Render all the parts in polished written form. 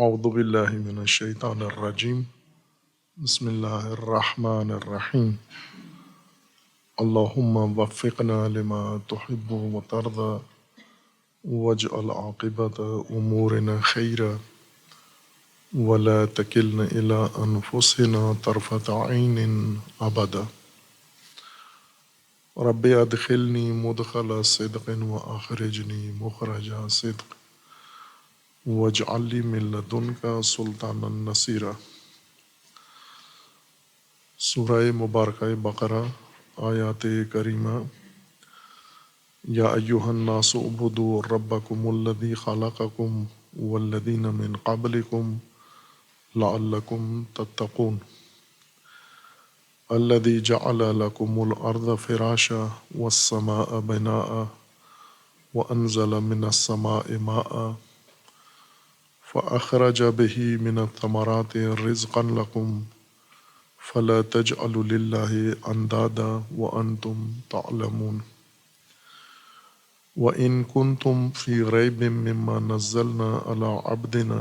اعوذ باللہ من الشیطان الرجیم بسم اللہ الرحمن الرحیم اللہم وفقنا لما تحب وترضى واجعل عاقبت امورنا خیرا ولا تکلنا الى انفسنا طرفت عین ابدا رب ادخلنی مدخل صدق واخرجنی مخرج صدق واجعل لی من لدنک سلطانا نصیرا۔ سورہ مبارکہ بقرہ آیات کریمہ۔ یا ایہا الناس اعبدوا ربکم الذی خلقکم والذین من قبلکم لعلکم تتقون الذی جعل لکم الارض فراشا والسماء بناء وانزل من السماء ماء فاخرج به من الثمرات رزقا لکم فلا تجعلوا للہ اندادا وانتم تعلمون۔ وَإِن كُنتم فِي رَيْبٍ مِّمَّا نَزَّلْنَا عَلَىٰ عَبْدِنَا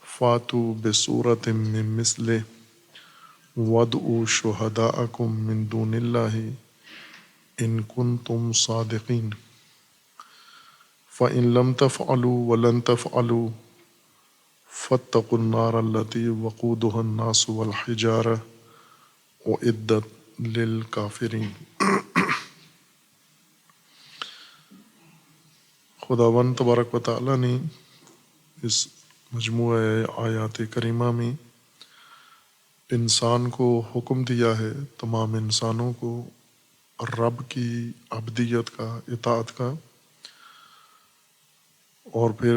فَأْتُوا بِسُورَةٍ مِّن مِّثْلِهِ وَادْعُوا شُهَدَاءَكُم مِّن دُونِ اللَّهِ إِن كُنتُمْ صَادِقِينَ فَإِن لَّمْ تَفْعَلُوا وَلَن تَفْعَلُوا فَاتَّقُوا النَّارَ الَّتِي وَقُودُهَا النَّاسُ وَالْحِجَارَةُ أُعِدَّتْ لِلْكَافِرِينَ۔ خداوند تبارک و تعالیٰ نے اس مجموعہ آیات کریمہ میں انسان کو حکم دیا ہے، تمام انسانوں کو رب کی عبدیت کا، اطاعت کا، اور پھر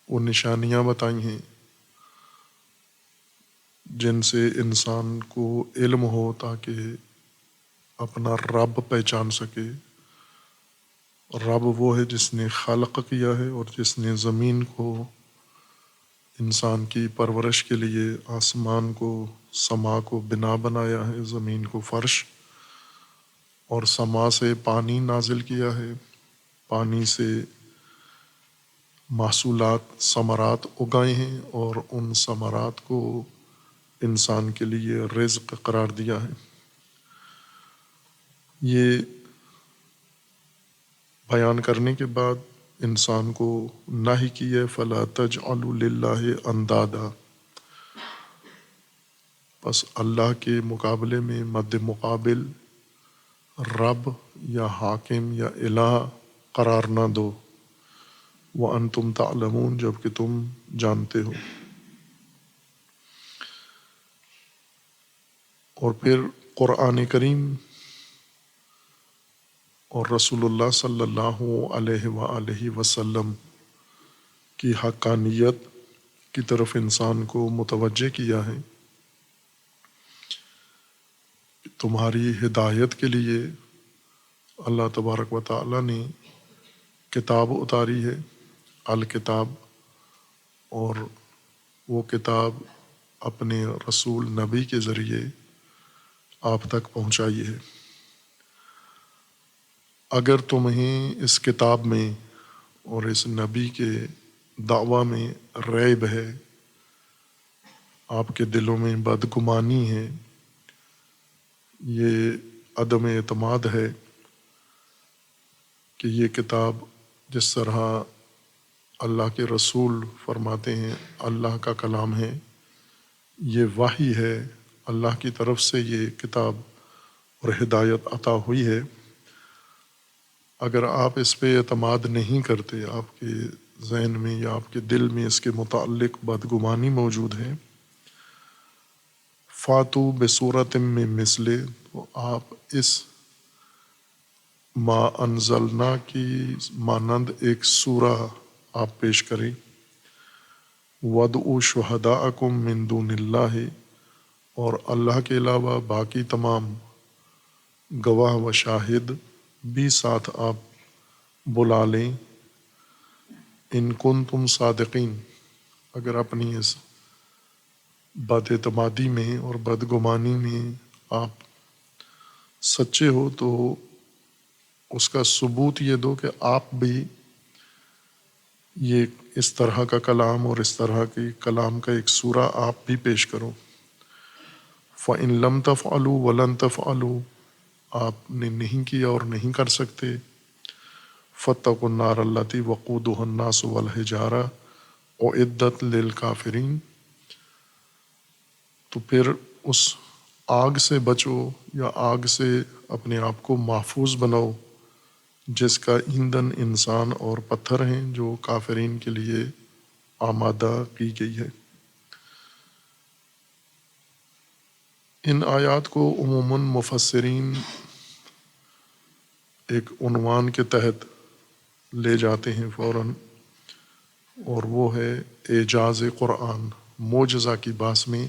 وہ نشانیاں بتائی ہیں جن سے انسان کو علم ہو تاکہ اپنا رب پہچان سکے۔ رب وہ ہے جس نے خلق کیا ہے اور جس نے زمین کو انسان کی پرورش کے لیے، آسمان کو، سما کو بنا بنایا ہے، زمین کو فرش، اور سما سے پانی نازل کیا ہے، پانی سے محصولات، ثمرات اگائے ہیں اور ان ثمرات کو انسان کے لیے رزق قرار دیا ہے۔ یہ بیان کرنے کے بعد انسان کو نہی کی ہے فَلَا تَجْعَلُوا لِلَّهِ اندادا، پس اللہ کے مقابلے میں مد مقابل رب یا حاکم یا الہ قرار نہ دو، وَأَنْتُمْ تَعْلَمُونَ، جبکہ تم جانتے ہو۔ اور پھر قرآن کریم اور رسول اللہ صلی اللہ علیہ وآلہ وسلم کی حقانیت کی طرف انسان کو متوجہ کیا ہے۔ تمہاری ہدایت کے لیے اللہ تبارک و تعالیٰ نے کتاب اتاری ہے، الکتاب، اور وہ کتاب اپنے رسول نبی کے ذریعے آپ تک پہنچائی ہے۔ اگر تمہیں اس کتاب میں اور اس نبی کے دعویٰ میں ریب ہے، آپ کے دلوں میں بدگمانی ہے، یہ عدم اعتماد ہے کہ یہ کتاب جس طرح اللہ کے رسول فرماتے ہیں اللہ کا کلام ہے، یہ وحی ہے، اللہ کی طرف سے یہ کتاب اور ہدایت عطا ہوئی ہے، اگر آپ اس پہ اعتماد نہیں کرتے، آپ کے ذہن میں یا آپ کے دل میں اس کے متعلق بدگمانی موجود ہے، فاتو بصورت من مثلہ، تو آپ اس ما انزلنا کی مانند ایک سورہ آپ پیش کریں، وَادْعُوا شُهَدَاءَكُم مِّن دُونِ اللَّهِ، اور اللہ کے علاوہ باقی تمام گواہ و شاہد بھی ساتھ آپ بلا لیں، ان کنتم صادقین، اگر اپنی اس بد اعتمادی میں اور بدگمانی میں آپ سچے ہو تو اس کا ثبوت یہ دو کہ آپ بھی یہ اس طرح کا کلام اور اس طرح کی کلام کا ایک سورہ آپ بھی پیش کرو۔ فَإِن لَمْ تَفْعَلُوا وَلَن تَفْعَلُوا، آپ نے نہیں کیا اور نہیں کر سکتے، فَاتَّقُوا النَّارَ الَّتِي وَقُودُهَا النَّاسُ وَالْحِجَارَةُ أُعِدَّتْ لِلْكَافِرِينَ، تو پھر اس آگ سے بچو یا آگ سے اپنے آپ کو محفوظ بناؤ جس کا ایندھن انسان اور پتھر ہیں، جو کافرین کے لیے آمادہ کی گئی ہے۔ ان آیات کو عموماً مفسرین ایک عنوان کے تحت لے جاتے ہیں فوراً، اور وہ ہے اعجاز قرآن، معجزہ کی باس میں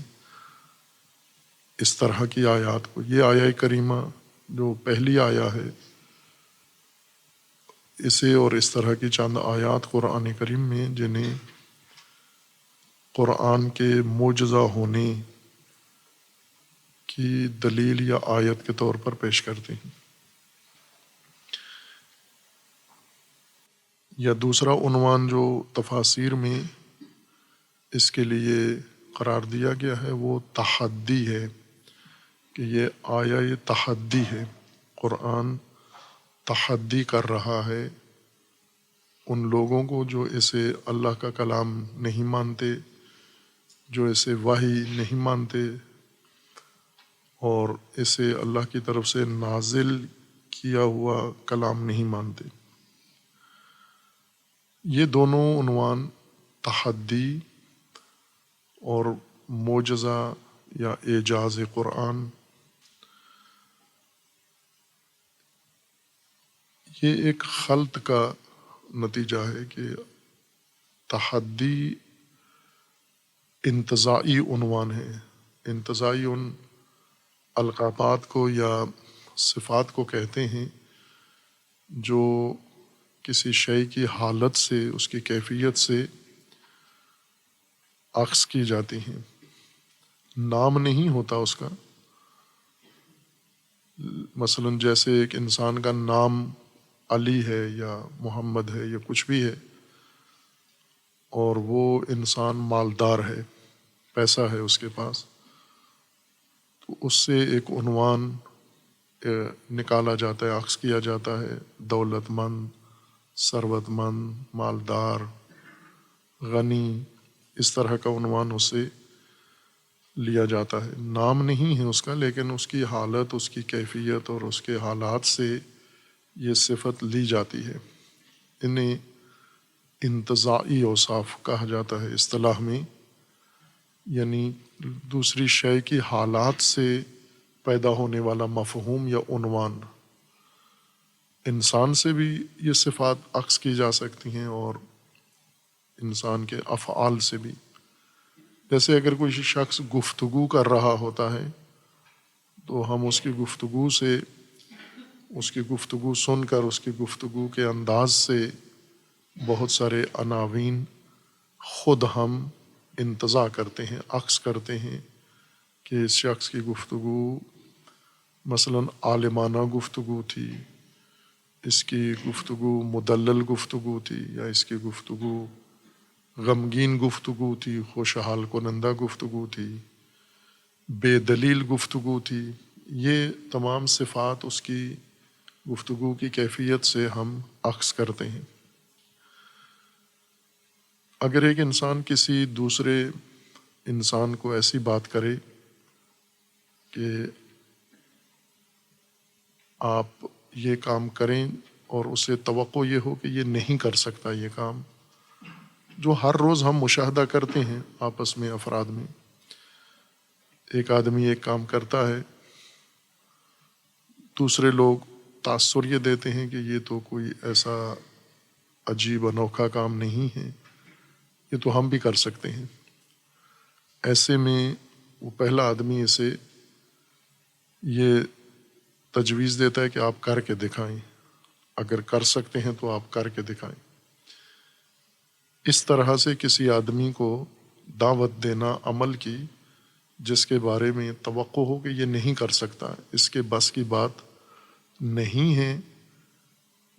اس طرح کی آیات کو۔ یہ آیہ کریمہ جو پہلی آیا ہے، اسے اور اس طرح کی چند آیات قرآن کریم میں جنہیں قرآن کے معجزہ ہونے کی دلیل یا آیت کے طور پر پیش کرتے ہیں۔ یا دوسرا عنوان جو تفاسیر میں اس کے لیے قرار دیا گیا ہے وہ تحدی ہے، کہ یہ آیا یہ تحدی ہے، قرآن تحدی کر رہا ہے ان لوگوں کو جو اسے اللہ کا کلام نہیں مانتے، جو اسے وحی نہیں مانتے اور اسے اللہ کی طرف سے نازل کیا ہوا کلام نہیں مانتے۔ یہ دونوں عنوان، تحدی اور معجزہ یا اعجاز قرآن، یہ ایک خلط کا نتیجہ ہے کہ تحدی انتزاعی عنوان ہے۔ انتزاعی ان القابات کو یا صفات کو کہتے ہیں جو کسی شے کی حالت سے، اس کی کیفیت سے عکس کی جاتی ہیں۔ نام نہیں ہوتا اس کا، مثلاً جیسے ایک انسان کا نام علی ہے یا محمد ہے یا کچھ بھی ہے، اور وہ انسان مالدار ہے، پیسہ ہے اس کے پاس، تو اس سے ایک عنوان نکالا جاتا ہے، عکس کیا جاتا ہے، دولت مند، ثروت مند، مالدار، غنی، اس طرح کا عنوان اس سے لیا جاتا ہے۔ نام نہیں ہے اس کا، لیکن اس کی حالت، اس کی کیفیت اور اس کے حالات سے یہ صفت لی جاتی ہے۔ انہیں انتزاعی اوصاف کہا جاتا ہے اصطلاح میں، یعنی دوسری شے کی حالات سے پیدا ہونے والا مفہوم یا عنوان۔ انسان سے بھی یہ صفات عکس کی جا سکتی ہیں اور انسان کے افعال سے بھی۔ جیسے اگر کوئی شخص گفتگو کر رہا ہوتا ہے تو ہم اس کی گفتگو سے، اس کی گفتگو سن کر، اس کی گفتگو کے انداز سے بہت سارے عناوین خود ہم انتزاع کرتے ہیں، عکس کرتے ہیں کہ اس شخص کی گفتگو مثلاً عالمانہ گفتگو تھی، اس کی گفتگو مدلل گفتگو تھی، یا اس کی گفتگو غمگین گفتگو تھی، خوشحال کنندہ گفتگو تھی، بے دلیل گفتگو تھی۔ یہ تمام صفات اس کی گفتگو کی کیفیت سے ہم عکس کرتے ہیں۔ اگر ایک انسان کسی دوسرے انسان کو ایسی بات کرے کہ آپ یہ کام کریں اور اسے توقع یہ ہو کہ یہ نہیں کر سکتا یہ کام، جو ہر روز ہم مشاہدہ کرتے ہیں آپس میں، افراد میں، ایک آدمی ایک کام کرتا ہے، دوسرے لوگ تاثر یہ دیتے ہیں کہ یہ تو کوئی ایسا عجیب انوکھا کام نہیں ہے، یہ تو ہم بھی کر سکتے ہیں۔ ایسے میں وہ پہلا آدمی اسے یہ تجویز دیتا ہے کہ آپ کر کے دکھائیں، اگر کر سکتے ہیں تو آپ کر کے دکھائیں۔ اس طرح سے کسی آدمی کو دعوت دینا عمل کی جس کے بارے میں توقع ہو کہ یہ نہیں کر سکتا، اس کے بس کی بات نہیں ہے،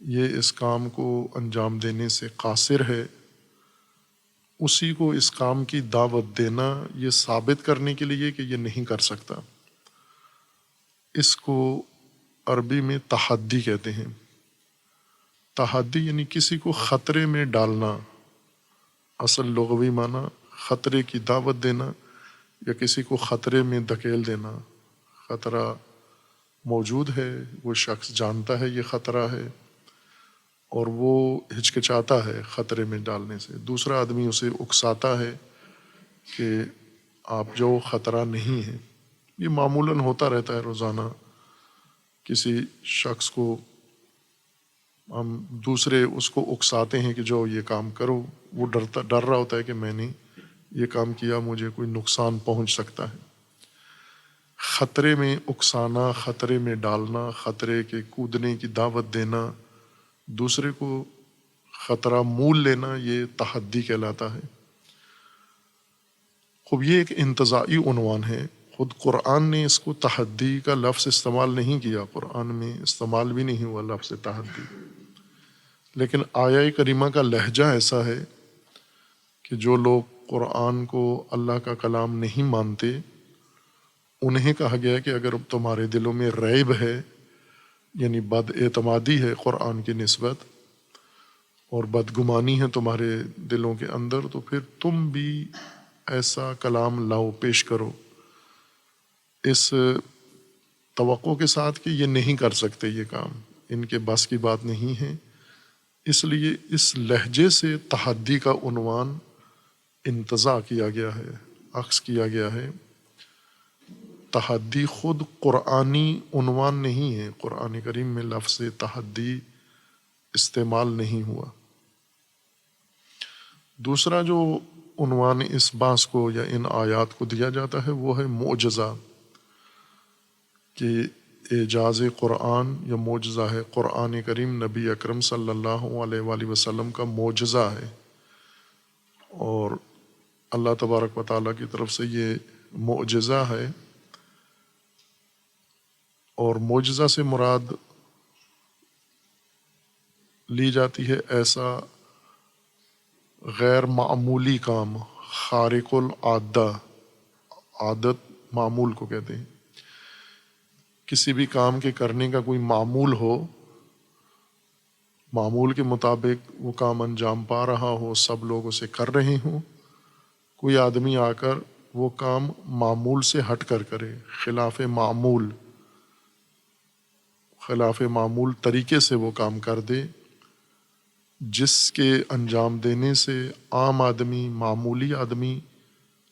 یہ اس کام کو انجام دینے سے قاصر ہے، اسی کو اس کام کی دعوت دینا، یہ ثابت کرنے کے لیے کہ یہ نہیں کر سکتا، اس کو عربی میں تحدی کہتے ہیں۔ تحدی یعنی کسی کو خطرے میں ڈالنا، اصل لغوی معنی خطرے کی دعوت دینا یا کسی کو خطرے میں دھکیل دینا۔ خطرہ موجود ہے، وہ شخص جانتا ہے یہ خطرہ ہے اور وہ ہچکچاتا ہے خطرے میں ڈالنے سے، دوسرا آدمی اسے اکساتا ہے کہ آپ جو خطرہ نہیں ہے۔ یہ معمولاً ہوتا رہتا ہے روزانہ، کسی شخص کو ہم دوسرے اس کو اکساتے ہیں کہ جو یہ کام کرو، وہ ڈر رہا ہوتا ہے کہ میں نے یہ کام کیا، مجھے کوئی نقصان پہنچ سکتا ہے۔ خطرے میں اکسانا، خطرے میں ڈالنا، خطرے کے کودنے کی دعوت دینا، دوسرے کو خطرہ مول لینا، یہ تحدی کہلاتا ہے۔ خوب یہ ایک انتزاعی عنوان ہے، خود قرآن نے اس کو تحدی کا لفظ استعمال نہیں کیا، قرآن میں استعمال بھی نہیں ہوا لفظ تحدی، لیکن آیہ کریمہ کا لہجہ ایسا ہے کہ جو لوگ قرآن کو اللہ کا کلام نہیں مانتے، انہیں کہا گیا کہ اگر تمہارے دلوں میں ریب ہے، یعنی بد اعتمادی ہے قرآن کی نسبت اور بدگمانی ہے تمہارے دلوں کے اندر، تو پھر تم بھی ایسا کلام لاؤ، پیش کرو، اس توقع کے ساتھ کہ یہ نہیں کر سکتے، یہ کام ان کے بس کی بات نہیں ہے۔ اس لیے اس لہجے سے تحدی کا عنوان انتزاع کیا گیا ہے، عکس کیا گیا ہے۔ تحدی خود قرآنی عنوان نہیں ہے، قرآن کریم میں لفظ تحدی استعمال نہیں ہوا۔ دوسرا جو عنوان اس باس کو یا ان آیات کو دیا جاتا ہے وہ ہے معجزہ، کہ اعجاز قرآن یا معجزہ ہے، قرآن کریم نبی اکرم صلی اللہ علیہ وآلہ وسلم کا معجزہ ہے، اور اللہ تبارک و تعالیٰ کی طرف سے یہ معجزہ ہے۔ اور معجزہ سے مراد لی جاتی ہے ایسا غیر معمولی کام، خارق العادہ، عادت معمول کو کہتے ہیں، کسی بھی کام کے کرنے کا کوئی معمول ہو، معمول کے مطابق وہ کام انجام پا رہا ہو، سب لوگ اسے کر رہے ہوں، کوئی آدمی آ کر وہ کام معمول سے ہٹ کر کرے، خلاف معمول طریقے سے وہ کام کر دے، جس کے انجام دینے سے عام آدمی، معمولی آدمی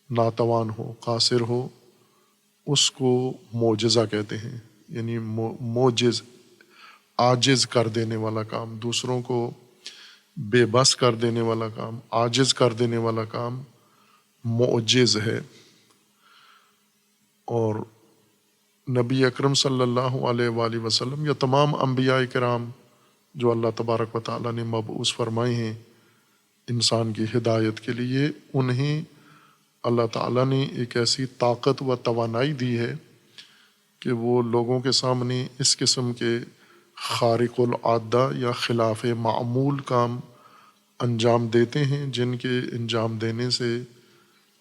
ناتوان ہو، قاصر ہو، اس کو معجزہ کہتے ہیں۔ یعنی معجز، عاجز کر دینے والا کام، دوسروں کو بے بس کر دینے والا کام، عاجز کر دینے والا کام معجز ہے۔ اور نبی اکرم صلی اللہ علیہ وآلہ وسلم یا تمام انبیاء کرام جو اللہ تبارک و تعالیٰ نے مبعوث فرمائے ہیں انسان کی ہدایت کے لیے، انہیں اللہ تعالیٰ نے ایک ایسی طاقت و توانائی دی ہے کہ وہ لوگوں کے سامنے اس قسم کے خارق العادہ یا خلاف معمول کام انجام دیتے ہیں، جن کے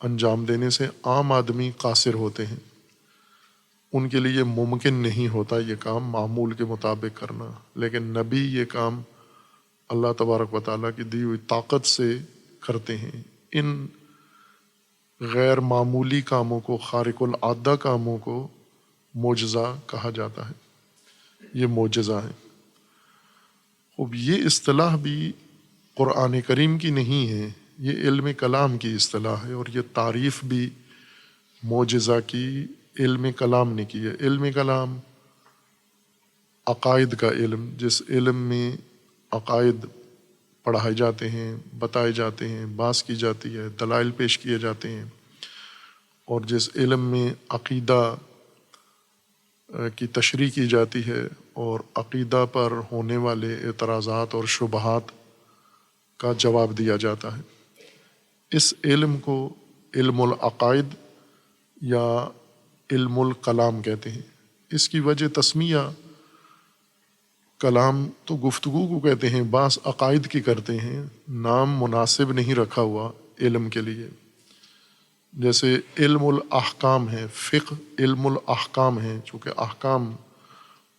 انجام دینے سے عام آدمی قاصر ہوتے ہیں، ان کے لیے ممکن نہیں ہوتا یہ کام معمول کے مطابق کرنا، لیکن نبی یہ کام اللہ تبارک و تعالیٰ کی دی ہوئی طاقت سے کرتے ہیں۔ ان غیر معمولی کاموں کو، خارق العادہ کاموں کو معجزہ کہا جاتا ہے، یہ معجزہ ہے۔ اب یہ اصطلاح بھی قرآن کریم کی نہیں ہے، یہ علم کلام کی اصطلاح ہے، اور یہ تعریف بھی معجزہ کی علم کلام نے کی ہے۔ علم کلام عقائد کا علم، جس علم میں عقائد پڑھائے جاتے ہیں، بتائے جاتے ہیں، بحث کی جاتی ہے، دلائل پیش کیے جاتے ہیں، اور جس علم میں عقیدہ کی تشریح کی جاتی ہے اور عقیدہ پر ہونے والے اعتراضات اور شبہات کا جواب دیا جاتا ہے۔ اس علم کو علم العقائد یا علم الکلام کہتے ہیں۔ اس کی وجہ تسمیہ، کلام تو گفتگو کو کہتے ہیں، بعض عقائد کی کرتے ہیں، نام مناسب نہیں رکھا ہوا علم کے لیے. جیسے علم الاحکام ہے، فقہ علم الاحکام ہے، چونکہ احکام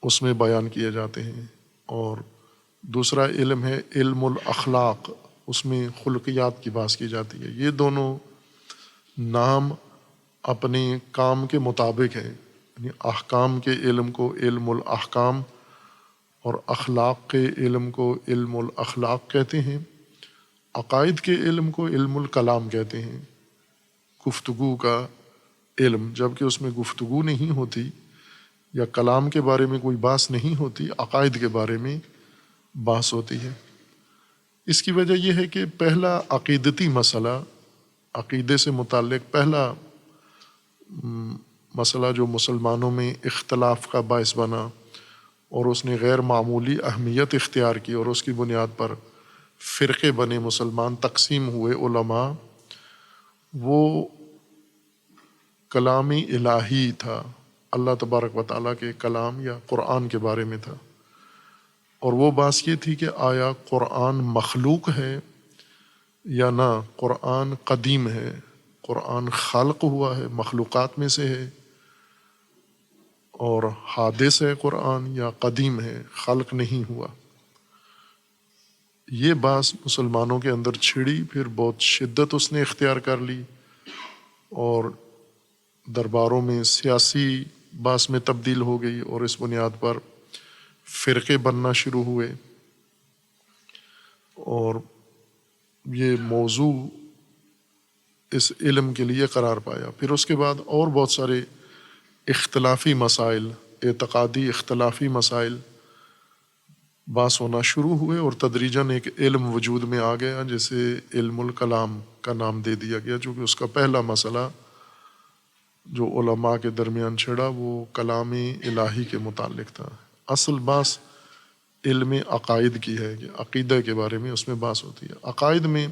اس میں بیان کیے جاتے ہیں. اور دوسرا علم ہے علم الاخلاق، اس میں خلقیات کی بات کی جاتی ہے. یہ دونوں نام اپنے کام کے مطابق ہیں. یعنی احکام کے علم کو علم الاحکام اور اخلاق کے علم کو علم الاخلاق کہتے ہیں. عقائد کے علم کو علم الکلام کہتے ہیں، گفتگو کا علم. جبکہ اس میں گفتگو نہیں ہوتی یا کلام کے بارے میں کوئی بحث نہیں ہوتی، عقائد کے بارے میں بحث ہوتی ہے. اس کی وجہ یہ ہے کہ پہلا عقیدتی مسئلہ، عقیدے سے متعلق پہلا مسئلہ جو مسلمانوں میں اختلاف کا باعث بنا اور اس نے غیر معمولی اہمیت اختیار کی اور اس کی بنیاد پر فرقے بنے، مسلمان تقسیم ہوئے علماء، وہ کلام الہی تھا، اللہ تبارک و تعالیٰ کے کلام یا قرآن کے بارے میں تھا. اور وہ بات یہ تھی کہ آیا قرآن مخلوق ہے یا نہ، قرآن قدیم ہے، قرآن خلق ہوا ہے، مخلوقات میں سے ہے، اور حادث ہے قرآن، یا قدیم ہے، خلق نہیں ہوا. یہ بات مسلمانوں کے اندر چھڑی، پھر بہت شدت اس نے اختیار کر لی اور درباروں میں سیاسی باس میں تبدیل ہو گئی، اور اس بنیاد پر فرقے بننا شروع ہوئے. اور یہ موضوع اس علم کے لیے قرار پایا. پھر اس کے بعد اور بہت سارے اختلافی مسائل، اعتقادی اختلافی مسائل باس ہونا شروع ہوئے، اور تدریجاً ایک علم وجود میں آ گیا جسے علم الکلام کا نام دے دیا گیا، چونکہ اس کا پہلا مسئلہ جو علماء کے درمیان چھڑا وہ کلام الہی کے متعلق تھا. اصل بات علم عقائد کی ہے کہ عقیدہ کے بارے میں اس میں بات ہوتی ہے. عقائد میں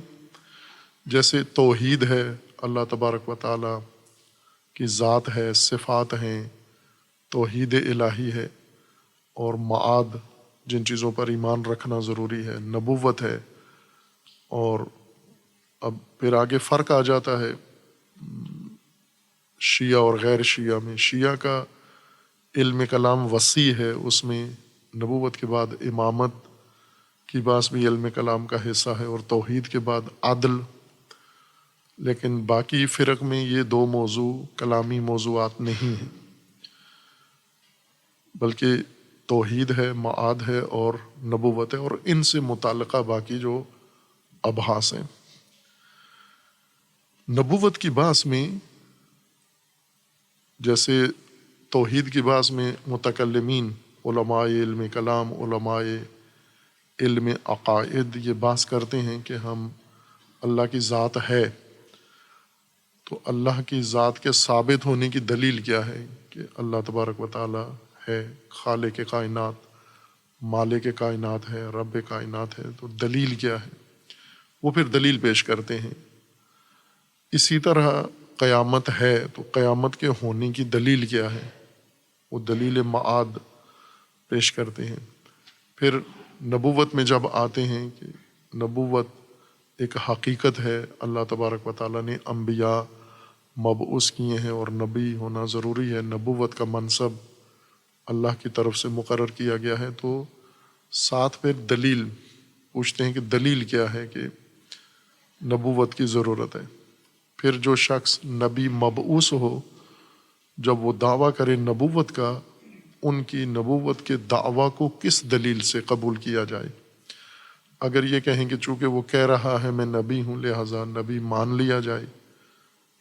جیسے توحید ہے، اللہ تبارک و تعالیٰ کی ذات ہے، صفات ہیں، توحید الہی ہے، اور معاد جن چیزوں پر ایمان رکھنا ضروری ہے، نبوت ہے. اور اب پھر آگے فرق آ جاتا ہے شیعہ اور غیر شیعہ میں. شیعہ کا علم کلام وسیع ہے، اس میں نبوت کے بعد امامت کی بات بھی علم کلام کا حصہ ہے، اور توحید کے بعد عدل. لیکن باقی فرق میں یہ دو موضوع کلامی موضوعات نہیں ہیں، بلکہ توحید ہے، معاد ہے اور نبوت ہے، اور ان سے متعلقہ باقی جو ابحاث ہیں. نبوت کی بات میں جیسے توحید کی بات میں متکلمین، علماء علم کلام، علماء علم عقائد یہ بات کرتے ہیں کہ ہم اللہ کی ذات ہے، تو اللہ کی ذات کے ثابت ہونے کی دلیل کیا ہے کہ اللہ تبارک و تعالی ہے، خالق کائنات، مالک کائنات ہے، رب کائنات ہے. تو دلیل کیا ہے؟ وہ پھر دلیل پیش کرتے ہیں. اسی طرح قیامت ہے، تو قیامت کے ہونے کی دلیل کیا ہے؟ وہ دلیل معاد پیش کرتے ہیں. پھر نبوت میں جب آتے ہیں کہ نبوت ایک حقیقت ہے، اللہ تبارک و تعالیٰ نے انبیاء مبعوث کیے ہیں اور نبی ہونا ضروری ہے، نبوت کا منصب اللہ کی طرف سے مقرر کیا گیا ہے. تو ساتھ پھر دلیل پوچھتے ہیں کہ دلیل کیا ہے کہ نبوت کی ضرورت ہے. پھر جو شخص نبی مبعوث ہو، جب وہ دعویٰ کرے نبوت کا، ان کی نبوت کے دعویٰ کو کس دلیل سے قبول کیا جائے. اگر یہ کہیں کہ چونکہ وہ کہہ رہا ہے میں نبی ہوں لہٰذا نبی مان لیا جائے،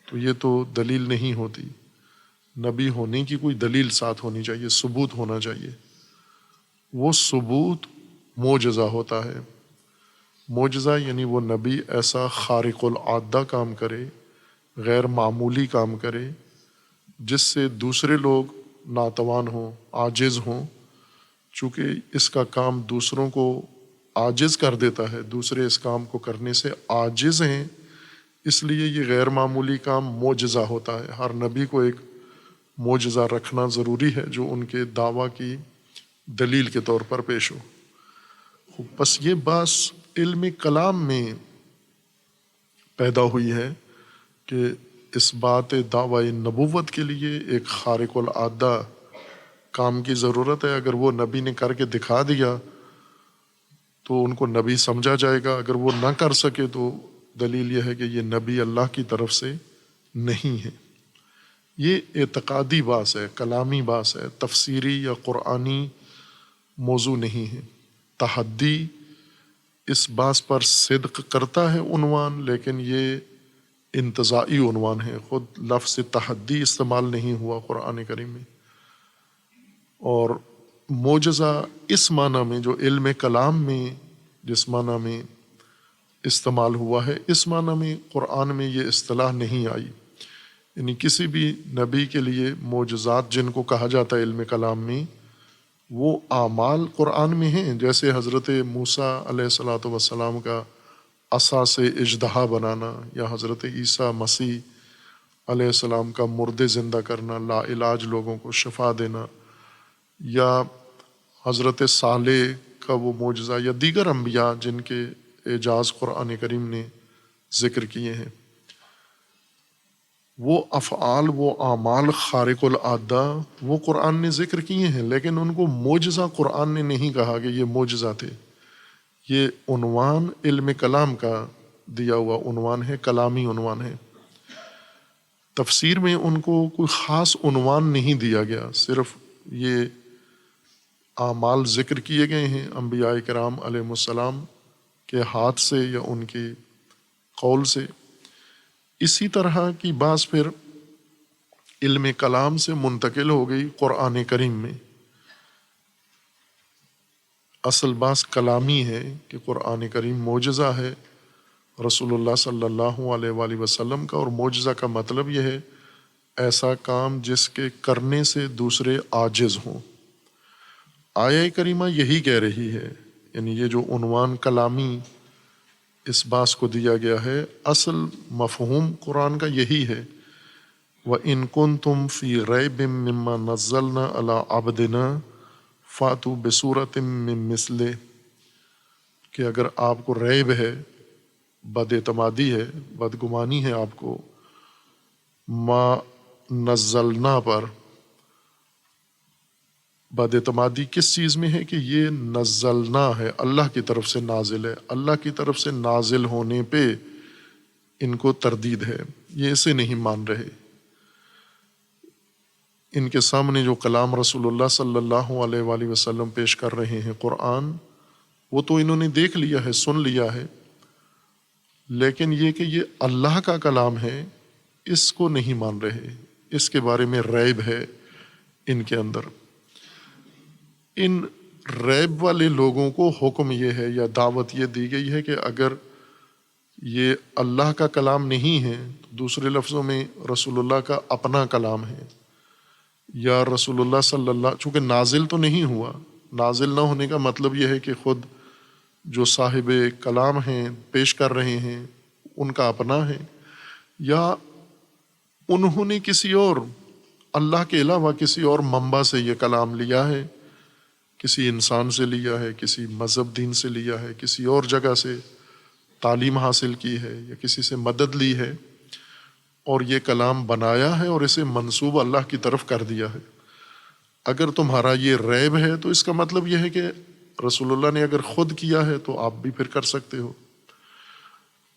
تو یہ تو دلیل نہیں ہوتی. نبی ہونے کی کوئی دلیل ساتھ ہونی چاہیے، ثبوت ہونا چاہیے. وہ ثبوت معجزہ ہوتا ہے. معجزہ یعنی وہ نبی ایسا خارق العادہ کام کرے، غیر معمولی کام کرے، جس سے دوسرے لوگ ناتوان ہوں، عاجز ہوں. چونکہ اس کا کام دوسروں کو عاجز کر دیتا ہے، دوسرے اس کام کو کرنے سے عاجز ہیں، اس لیے یہ غیر معمولی کام معجزہ ہوتا ہے. ہر نبی کو ایک معجزہ رکھنا ضروری ہے جو ان کے دعویٰ کی دلیل کے طور پر پیش ہو. بس یہ بات علم کلام میں پیدا ہوئی ہے کہ اس بات دعوی نبوت کے لیے ایک خارق العادہ کام کی ضرورت ہے۔ اگر وہ نبی نے کر کے دکھا دیا تو ان کو نبی سمجھا جائے گا، اگر وہ نہ کر سکے تو دلیل یہ ہے کہ یہ نبی اللہ کی طرف سے نہیں ہے۔ یہ اعتقادی باس ہے، کلامی باس ہے، تفسیری یا قرآنی موضوع نہیں ہے۔ تحدی اس باس پر صدق کرتا ہے عنوان، لیکن یہ انتزاعی عنوان ہے، خود لفظ تحدی استعمال نہیں ہوا قرآن کریم میں۔ اور معجزہ اس معنی میں جو علم کلام میں جس معنی میں استعمال ہوا ہے، اس معنی میں قرآن میں یہ اصطلاح نہیں آئی۔ یعنی کسی بھی نبی کے لیے معجزات جن کو کہا جاتا ہے علم کلام میں، وہ اعمال قرآن میں ہیں، جیسے حضرت موسیٰ علیہ الصلوۃ والسلام کا عصا سے اژدہا بنانا، یا حضرت عیسیٰ مسیح علیہ السلام کا مردے زندہ کرنا، لا علاج لوگوں کو شفا دینا، یا حضرت صالح کا وہ معجزہ، یا دیگر انبیاء جن کے اعجاز قرآن کریم نے ذکر کیے ہیں۔ وہ افعال، وہ اعمال خارق العادہ وہ قرآن نے ذکر کیے ہیں، لیکن ان کو معجزہ قرآن نے نہیں کہا کہ یہ معجزہ تھے۔ یہ عنوان علم کلام کا دیا ہوا عنوان ہے، کلامی عنوان ہے۔ تفسیر میں ان کو کوئی خاص عنوان نہیں دیا گیا، صرف یہ اعمال ذکر کیے گئے ہیں انبیاء کرام علیہ السلام کے ہاتھ سے یا ان کے قول سے۔ اسی طرح کی بات پھر علم کلام سے منتقل ہو گئی قرآن کریم میں۔ اصل بات کلامی ہے کہ قرآن کریم معجزہ ہے رسول اللہ صلی اللہ علیہ وآلہ وسلم کا، اور معجزہ کا مطلب یہ ہے ایسا کام جس کے کرنے سے دوسرے عاجز ہوں۔ آیہ کریمہ یہی کہہ رہی ہے، یعنی یہ جو عنوان کلامی اس بات کو دیا گیا ہے، اصل مفہوم قرآن کا یہی ہے، وَإِن كُنتُمْ فِي رَيْبٍ مِّمَّا نَزَّلْنَا عَلَىٰ عَبْدِنَا فَأْتُوا بِسُورَةٍ مِّن مِّثْلِهِ، کہ اگر آپ کو ریب ہے، بد اعتمادی ہے، بدگمانی ہے آپ کو ما نزلنا پر، بد اعتمادی کس چیز میں ہے کہ یہ نزلنا ہے، اللہ کی طرف سے نازل ہے، اللہ کی طرف سے نازل ہونے پہ ان کو تردید ہے، یہ اسے نہیں مان رہے۔ ان کے سامنے جو کلام رسول اللہ صلی اللہ علیہ وآلہ وسلم پیش کر رہے ہیں قرآن، وہ تو انہوں نے دیکھ لیا ہے، سن لیا ہے، لیکن یہ کہ یہ اللہ کا کلام ہے اس کو نہیں مان رہے، اس کے بارے میں ریب ہے ان کے اندر۔ ان ریب والے لوگوں کو حکم یہ ہے یا دعوت یہ دی گئی ہے کہ اگر یہ اللہ کا کلام نہیں ہے، دوسرے لفظوں میں رسول اللہ کا اپنا کلام ہے، یا رسول اللہ صلی اللہ، چونکہ نازل تو نہیں ہوا، نازل نہ ہونے کا مطلب یہ ہے کہ خود جو صاحب کلام ہیں پیش کر رہے ہیں ان کا اپنا ہے، یا انہوں نے کسی اور اللہ کے علاوہ کسی اور منبع سے یہ کلام لیا ہے، کسی انسان سے لیا ہے، کسی مذہب دین سے لیا ہے، کسی اور جگہ سے تعلیم حاصل کی ہے، یا کسی سے مدد لی ہے، اور یہ کلام بنایا ہے اور اسے منسوب اللہ کی طرف کر دیا ہے۔ اگر تمہارا یہ ریب ہے تو اس کا مطلب یہ ہے کہ رسول اللہ نے اگر خود کیا ہے تو آپ بھی پھر کر سکتے ہو،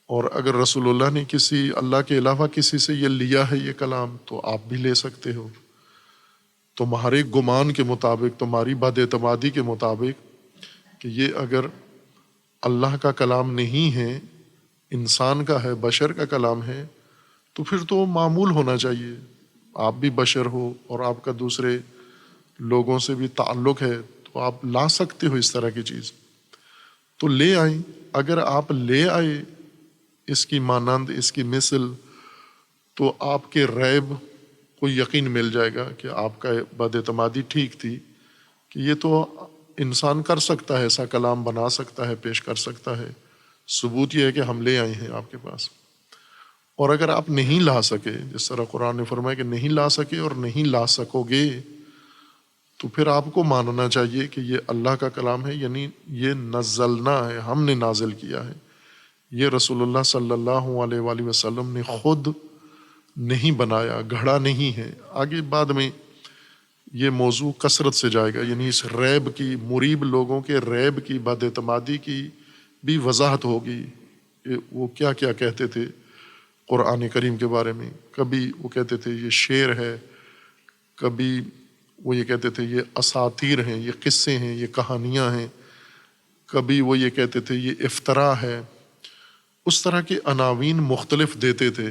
اور اگر رسول اللہ نے کسی اللہ کے علاوہ کسی سے یہ لیا ہے یہ کلام تو آپ بھی لے سکتے ہو۔ تمہارے گمان کے مطابق، تمہاری بد اعتمادی کے مطابق کہ یہ اگر اللہ کا کلام نہیں ہے، انسان کا ہے، بشر کا کلام ہے، تو پھر تو معمول ہونا چاہیے، آپ بھی بشر ہو اور آپ کا دوسرے لوگوں سے بھی تعلق ہے، تو آپ لا سکتے ہو اس طرح کی چیز، تو لے آئیں۔ اگر آپ لے آئے اس کی مانند، اس کی مثل، تو آپ کے ریب کو یقین مل جائے گا کہ آپ کا بد اعتمادی ٹھیک تھی، کہ یہ تو انسان کر سکتا ہے، ایسا کلام بنا سکتا ہے، پیش کر سکتا ہے، ثبوت یہ ہے کہ ہم لے آئے ہیں آپ کے پاس۔ اور اگر آپ نہیں لا سکے، جس طرح قرآن نے فرمایا کہ نہیں لا سکے اور نہیں لا سکو گے، تو پھر آپ کو ماننا چاہیے کہ یہ اللہ کا کلام ہے، یعنی یہ نزلنا ہے، ہم نے نازل کیا ہے، یہ رسول اللہ صلی اللہ علیہ وآلہ وسلم نے خود نہیں بنایا، گھڑا نہیں ہے۔ آگے بعد میں یہ موضوع کثرت سے جائے گا، یعنی اس ریب کی، مریب لوگوں کے ریب کی، بد اعتمادی کی بھی وضاحت ہوگی کہ وہ کیا کیا کہتے تھے قرآن کریم کے بارے میں۔ کبھی وہ کہتے تھے یہ شعر ہے، کبھی وہ یہ کہتے تھے یہ اساطیر ہیں، یہ قصے ہیں، یہ کہانیاں ہیں، کبھی وہ یہ کہتے تھے یہ افطرا ہے۔ اس طرح کے عناوین مختلف دیتے تھے،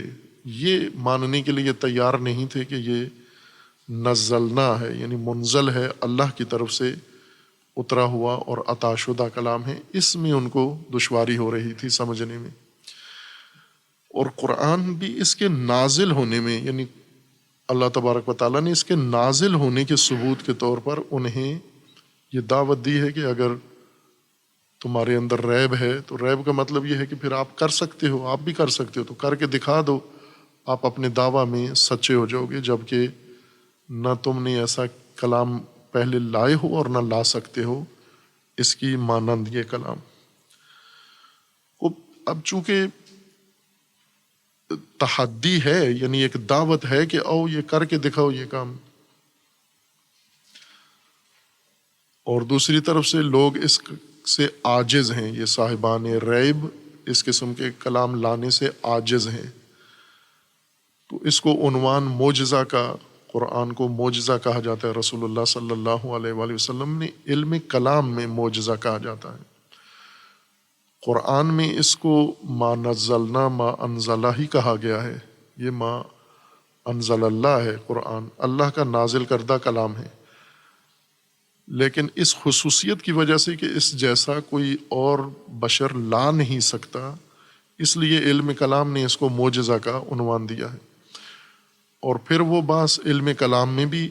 یہ ماننے کے لیے تیار نہیں تھے کہ یہ نزلنا ہے، یعنی منزل ہے، اللہ کی طرف سے اترا ہوا اور عطا شدہ کلام ہے۔ اس میں ان کو دشواری ہو رہی تھی سمجھنے میں، اور قرآن بھی اس کے نازل ہونے میں، یعنی اللہ تبارک و تعالیٰ نے اس کے نازل ہونے کے ثبوت کے طور پر انہیں یہ دعوت دی ہے کہ اگر تمہارے اندر ریب ہے تو ریب کا مطلب یہ ہے کہ پھر آپ کر سکتے ہو، آپ بھی کر سکتے ہو، تو کر کے دکھا دو، آپ اپنے دعویٰ میں سچے ہو جاؤ گے، جبکہ نہ تم نے ایسا کلام پہلے لائے ہو اور نہ لا سکتے ہو اس کی مانند یہ کلام۔ اب چونکہ تحدی ہے، یعنی ایک دعوت ہے کہ او یہ کر کے دکھاؤ یہ کام، اور دوسری طرف سے لوگ اس سے عاجز ہیں، یہ صاحبان ریب اس قسم کے کلام لانے سے عاجز ہیں، تو اس کو عنوان معجزہ کا، قرآن کو معجزہ کہا جاتا ہے۔ رسول اللہ صلی اللہ علیہ وآلہ وسلم نے علم کلام میں معجزہ کہا جاتا ہے، قرآن میں اس کو ما نزلنا ما انزلہ ہی کہا گیا ہے۔ یہ ما انزل اللہ ہے، قرآن اللہ کا نازل کردہ کلام ہے، لیکن اس خصوصیت کی وجہ سے کہ اس جیسا کوئی اور بشر لا نہیں سکتا، اس لیے علم کلام نے اس کو معجزہ کا عنوان دیا ہے۔ اور پھر وہ بات علم کلام میں بھی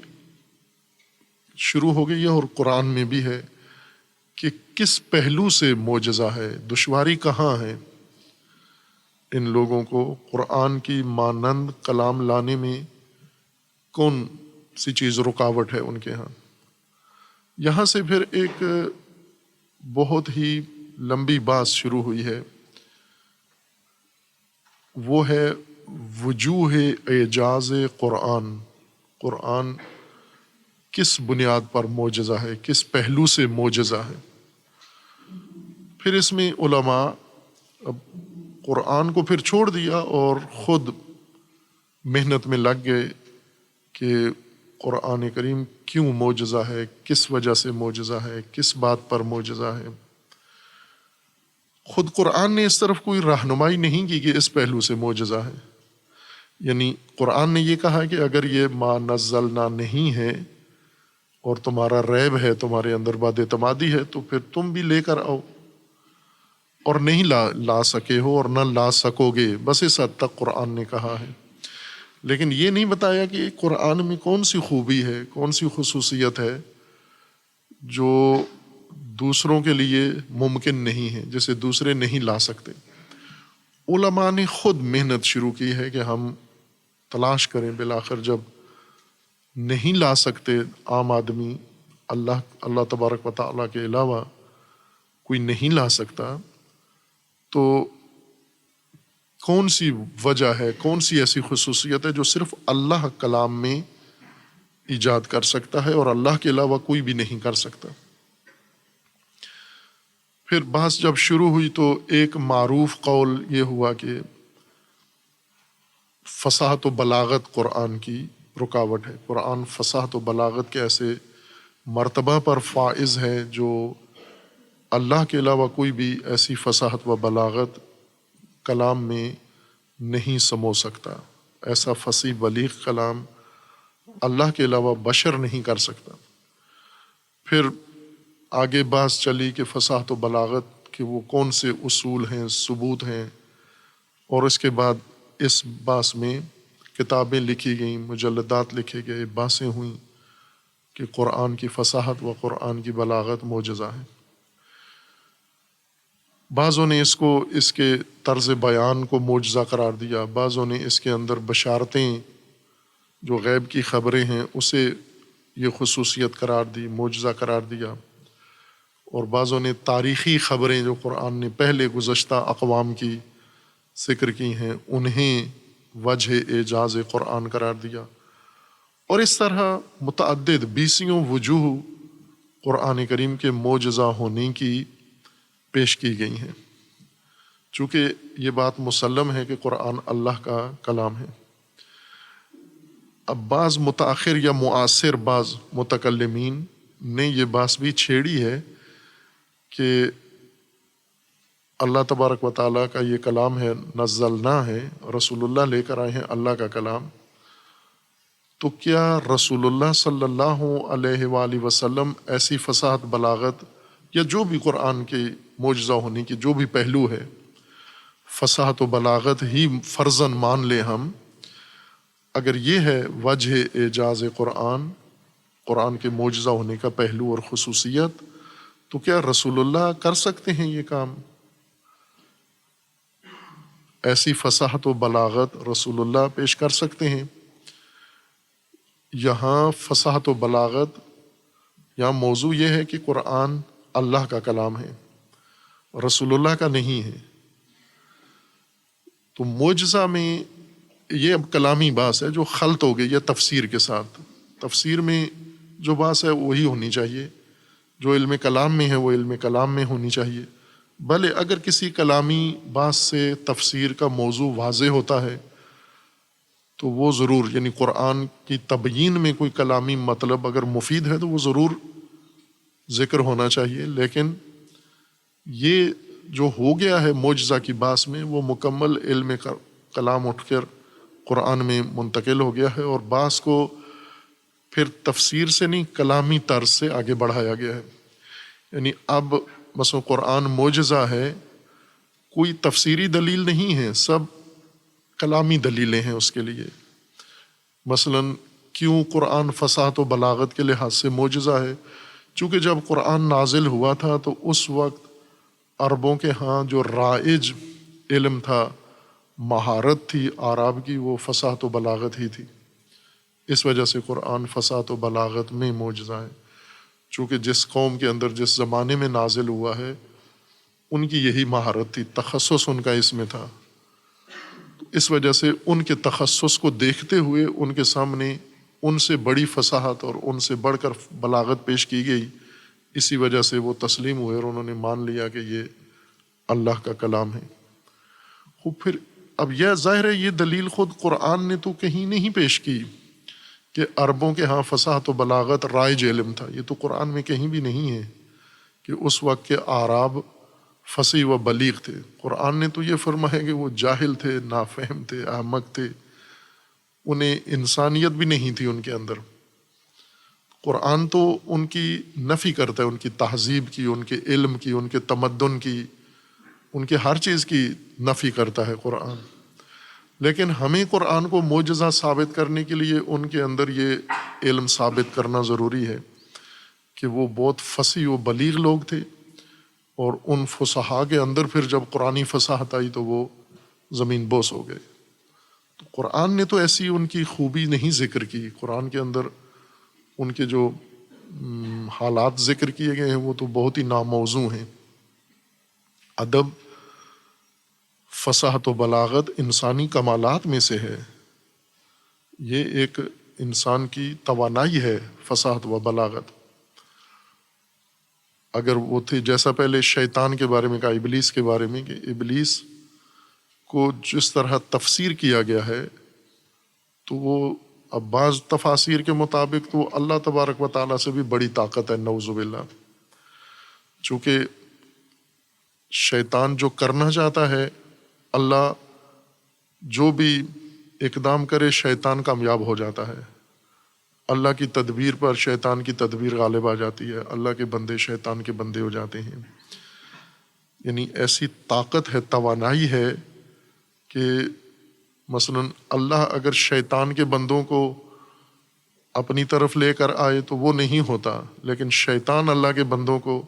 شروع ہو گئی ہے اور قرآن میں بھی ہے کہ کس پہلو سے معجزہ ہے، دشواری کہاں ہے ان لوگوں کو قرآن کی مانند کلام لانے میں، کون سی چیز رکاوٹ ہے ان کے ہاں۔ یہاں سے پھر ایک بہت ہی لمبی بات شروع ہوئی ہے، وہ ہے وجوہ اعجاز قرآن۔ قرآن کس بنیاد پر معجزہ ہے، کس پہلو سے معجزہ ہے۔ پھر اس میں علماء اب قرآن کو پھر چھوڑ دیا اور خود محنت میں لگ گئے کہ قرآن کریم کیوں معجزہ ہے، کس وجہ سے معجزہ ہے، کس بات پر معجزہ ہے۔ خود قرآن نے اس طرف کوئی رہنمائی نہیں کی کہ اس پہلو سے معجزہ ہے، یعنی قرآن نے یہ کہا کہ اگر یہ ما نزلنا نہیں ہے اور تمہارا ریب ہے، تمہارے اندر بد اعتمادی ہے، تو پھر تم بھی لے کر آؤ، اور نہیں لا سکے ہو اور نہ لا سکو گے، بس اس حد تک قرآن نے کہا ہے۔ لیکن یہ نہیں بتایا کہ قرآن میں کون سی خوبی ہے، کون سی خصوصیت ہے جو دوسروں کے لیے ممکن نہیں ہے، جسے دوسرے نہیں لا سکتے۔ علماء نے خود محنت شروع کی ہے کہ ہم تلاش کریں، بالآخر جب نہیں لا سکتے عام آدمی، اللہ تبارک و تعالیٰ کے علاوہ کوئی نہیں لا سکتا، تو کون سی وجہ ہے، کون سی ایسی خصوصیت ہے جو صرف اللہ کلام میں ایجاد کر سکتا ہے اور اللہ کے علاوہ کوئی بھی نہیں کر سکتا۔ پھر بحث جب شروع ہوئی تو ایک معروف قول یہ ہوا کہ فصاحت و بلاغت قرآن کی رکاوٹ ہے۔ قرآن فصاحت و بلاغت کے ایسے مرتبہ پر فائز ہے جو اللہ کے علاوہ کوئی بھی ایسی فصاحت و بلاغت کلام میں نہیں سمو سکتا، ایسا فصیح بلیغ کلام اللہ کے علاوہ بشر نہیں کر سکتا۔ پھر آگے بات چلی کہ فصاحت و بلاغت کے وہ کون سے اصول ہیں، ثبوت ہیں، اور اس کے بعد اس باس میں کتابیں لکھی گئیں، مجلدات لکھے گئے، بحثیں ہوئیں کہ قرآن کی فصاحت و قرآن کی بلاغت معجزہ ہے۔ بعضوں نے اس کو، اس کے طرز بیان کو معجزہ قرار دیا، بعضوں نے اس کے اندر بشارتیں جو غیب کی خبریں ہیں اسے یہ خصوصیت قرار دی، معجزہ قرار دیا، اور بعضوں نے تاریخی خبریں جو قرآن نے پہلے گزشتہ اقوام کی ذکر کی ہیں انہیں وجہ اعجاز قرآن قرار دیا، اور اس طرح متعدد 20 وجوہ قرآن کریم کے معجزہ ہونے کی پیش کی گئی ہیں، چونکہ یہ بات مسلم ہے کہ قرآن اللہ کا کلام ہے۔ اب بعض متأخر یا معاصر بعض متکلمین نے یہ بات بھی چھیڑی ہے کہ اللہ تبارک و تعالیٰ کا یہ کلام ہے، نزلنا ہے، رسول اللہ لے کر آئے ہیں اللہ کا کلام، تو کیا رسول اللہ صلی اللہ علیہ وآلہ وسلم ایسی فصاحت بلاغت یا جو بھی قرآن کے معجزہ ہونے کی جو بھی پہلو ہے، فصاحت و بلاغت ہی فرضاً مان لیں ہم، اگر یہ ہے وجہ اعجاز قرآن، قرآن کے معجزہ ہونے کا پہلو اور خصوصیت، تو کیا رسول اللہ کر سکتے ہیں یہ کام؟ ایسی فصاحت و بلاغت رسول اللہ پیش کر سکتے ہیں؟ یہاں فصاحت و بلاغت، یہاں موضوع یہ ہے کہ قرآن اللہ کا کلام ہے، رسول اللہ کا نہیں ہے۔ تو معجزہ میں یہ اب کلامی بات ہے جو خلط ہو گئی ہے تفسیر کے ساتھ۔ تفسیر میں جو بات ہے وہی ہونی چاہیے، جو علم کلام میں ہے وہ علم کلام میں ہونی چاہیے۔ بھلے اگر کسی کلامی بات سے تفسیر کا موضوع واضح ہوتا ہے تو وہ ضرور، یعنی قرآن کی تبیین میں کوئی کلامی مطلب اگر مفید ہے تو وہ ضرور ذکر ہونا چاہیے، لیکن یہ جو ہو گیا ہے معجزہ کی بات میں وہ مکمل علم کلام اٹھ کر قرآن میں منتقل ہو گیا ہے، اور بعض کو پھر تفسیر سے نہیں کلامی طرز سے آگے بڑھایا گیا ہے۔ یعنی اب مثلا قرآن معجزہ ہے، کوئی تفسیری دلیل نہیں ہے، سب کلامی دلیلیں ہیں اس کے لیے۔ مثلا کیوں قرآن فصاحت و بلاغت کے لحاظ سے معجزہ ہے؟ چونکہ جب قرآن نازل ہوا تھا تو اس وقت عربوں کے ہاں جو رائج علم تھا، مہارت تھی اعراب کی، وہ فصاحت و بلاغت ہی تھی۔ اس وجہ سے قرآن فصاحت و بلاغت میں معجزہ ہے، چونکہ جس قوم کے اندر جس زمانے میں نازل ہوا ہے ان کی یہی مہارت تھی، تخصص ان کا اس میں تھا، اس وجہ سے ان کے تخصص کو دیکھتے ہوئے ان کے سامنے ان سے بڑی فصاحت اور ان سے بڑھ کر بلاغت پیش کی گئی، اسی وجہ سے وہ تسلیم ہوئے اور انہوں نے مان لیا کہ یہ اللہ کا کلام ہے۔ خوب پھر اب یہ ظاہر ہے یہ دلیل خود قرآن نے تو کہیں نہیں پیش کی کہ عربوں کے ہاں فصاحت و بلاغت رائج علم تھا، یہ تو قرآن میں کہیں بھی نہیں ہے کہ اس وقت کے اعراب فصیح و بلیغ تھے۔ قرآن نے تو یہ فرمایا کہ وہ جاہل تھے، نافہم تھے، احمق تھے، انہیں انسانیت بھی نہیں تھی ان کے اندر۔ قرآن تو ان کی نفی کرتا ہے، ان کی تہذیب کی، ان کے علم کی، ان کے تمدن کی، ان کے ہر چیز کی نفی کرتا ہے قرآن۔ لیکن ہمیں قرآن کو معجزہ ثابت کرنے کے لیے ان کے اندر یہ علم ثابت کرنا ضروری ہے کہ وہ بہت فصیح و بلیغ لوگ تھے، اور ان فصحاء کے اندر پھر جب قرآنی فصاحت آئی تو وہ زمین بوس ہو گئے۔ تو قرآن نے تو ایسی ان کی خوبی نہیں ذکر کی، قرآن کے اندر ان کے جو حالات ذکر کیے گئے ہیں وہ تو بہت ہی ناموزوں ہیں۔ ادب، فصاحت و بلاغت انسانی کمالات میں سے ہے، یہ ایک انسان کی توانائی ہے فصاحت و بلاغت۔ اگر وہ تھے جیسا پہلے شیطان کے بارے میں کہا، ابلیس کے بارے میں، کہ ابلیس کو جس طرح تفسیر کیا گیا ہے تو وہ اب بعض تفاسیر کے مطابق تو اللہ تبارک و تعالیٰ سے بھی بڑی طاقت ہے، نعوذ باللہ۔ چونکہ شیطان جو کرنا چاہتا ہے، اللہ جو بھی اقدام کرے شیطان کامیاب ہو جاتا ہے۔ اللہ کی تدبیر پر شیطان کی تدبیر غالب آ جاتی ہے، اللہ کے بندے شیطان کے بندے ہو جاتے ہیں۔ یعنی ایسی طاقت ہے، توانائی ہے کہ مثلا اللہ اگر شیطان کے بندوں کو اپنی طرف لے کر آئے تو وہ نہیں ہوتا، لیکن شیطان اللہ کے بندوں کو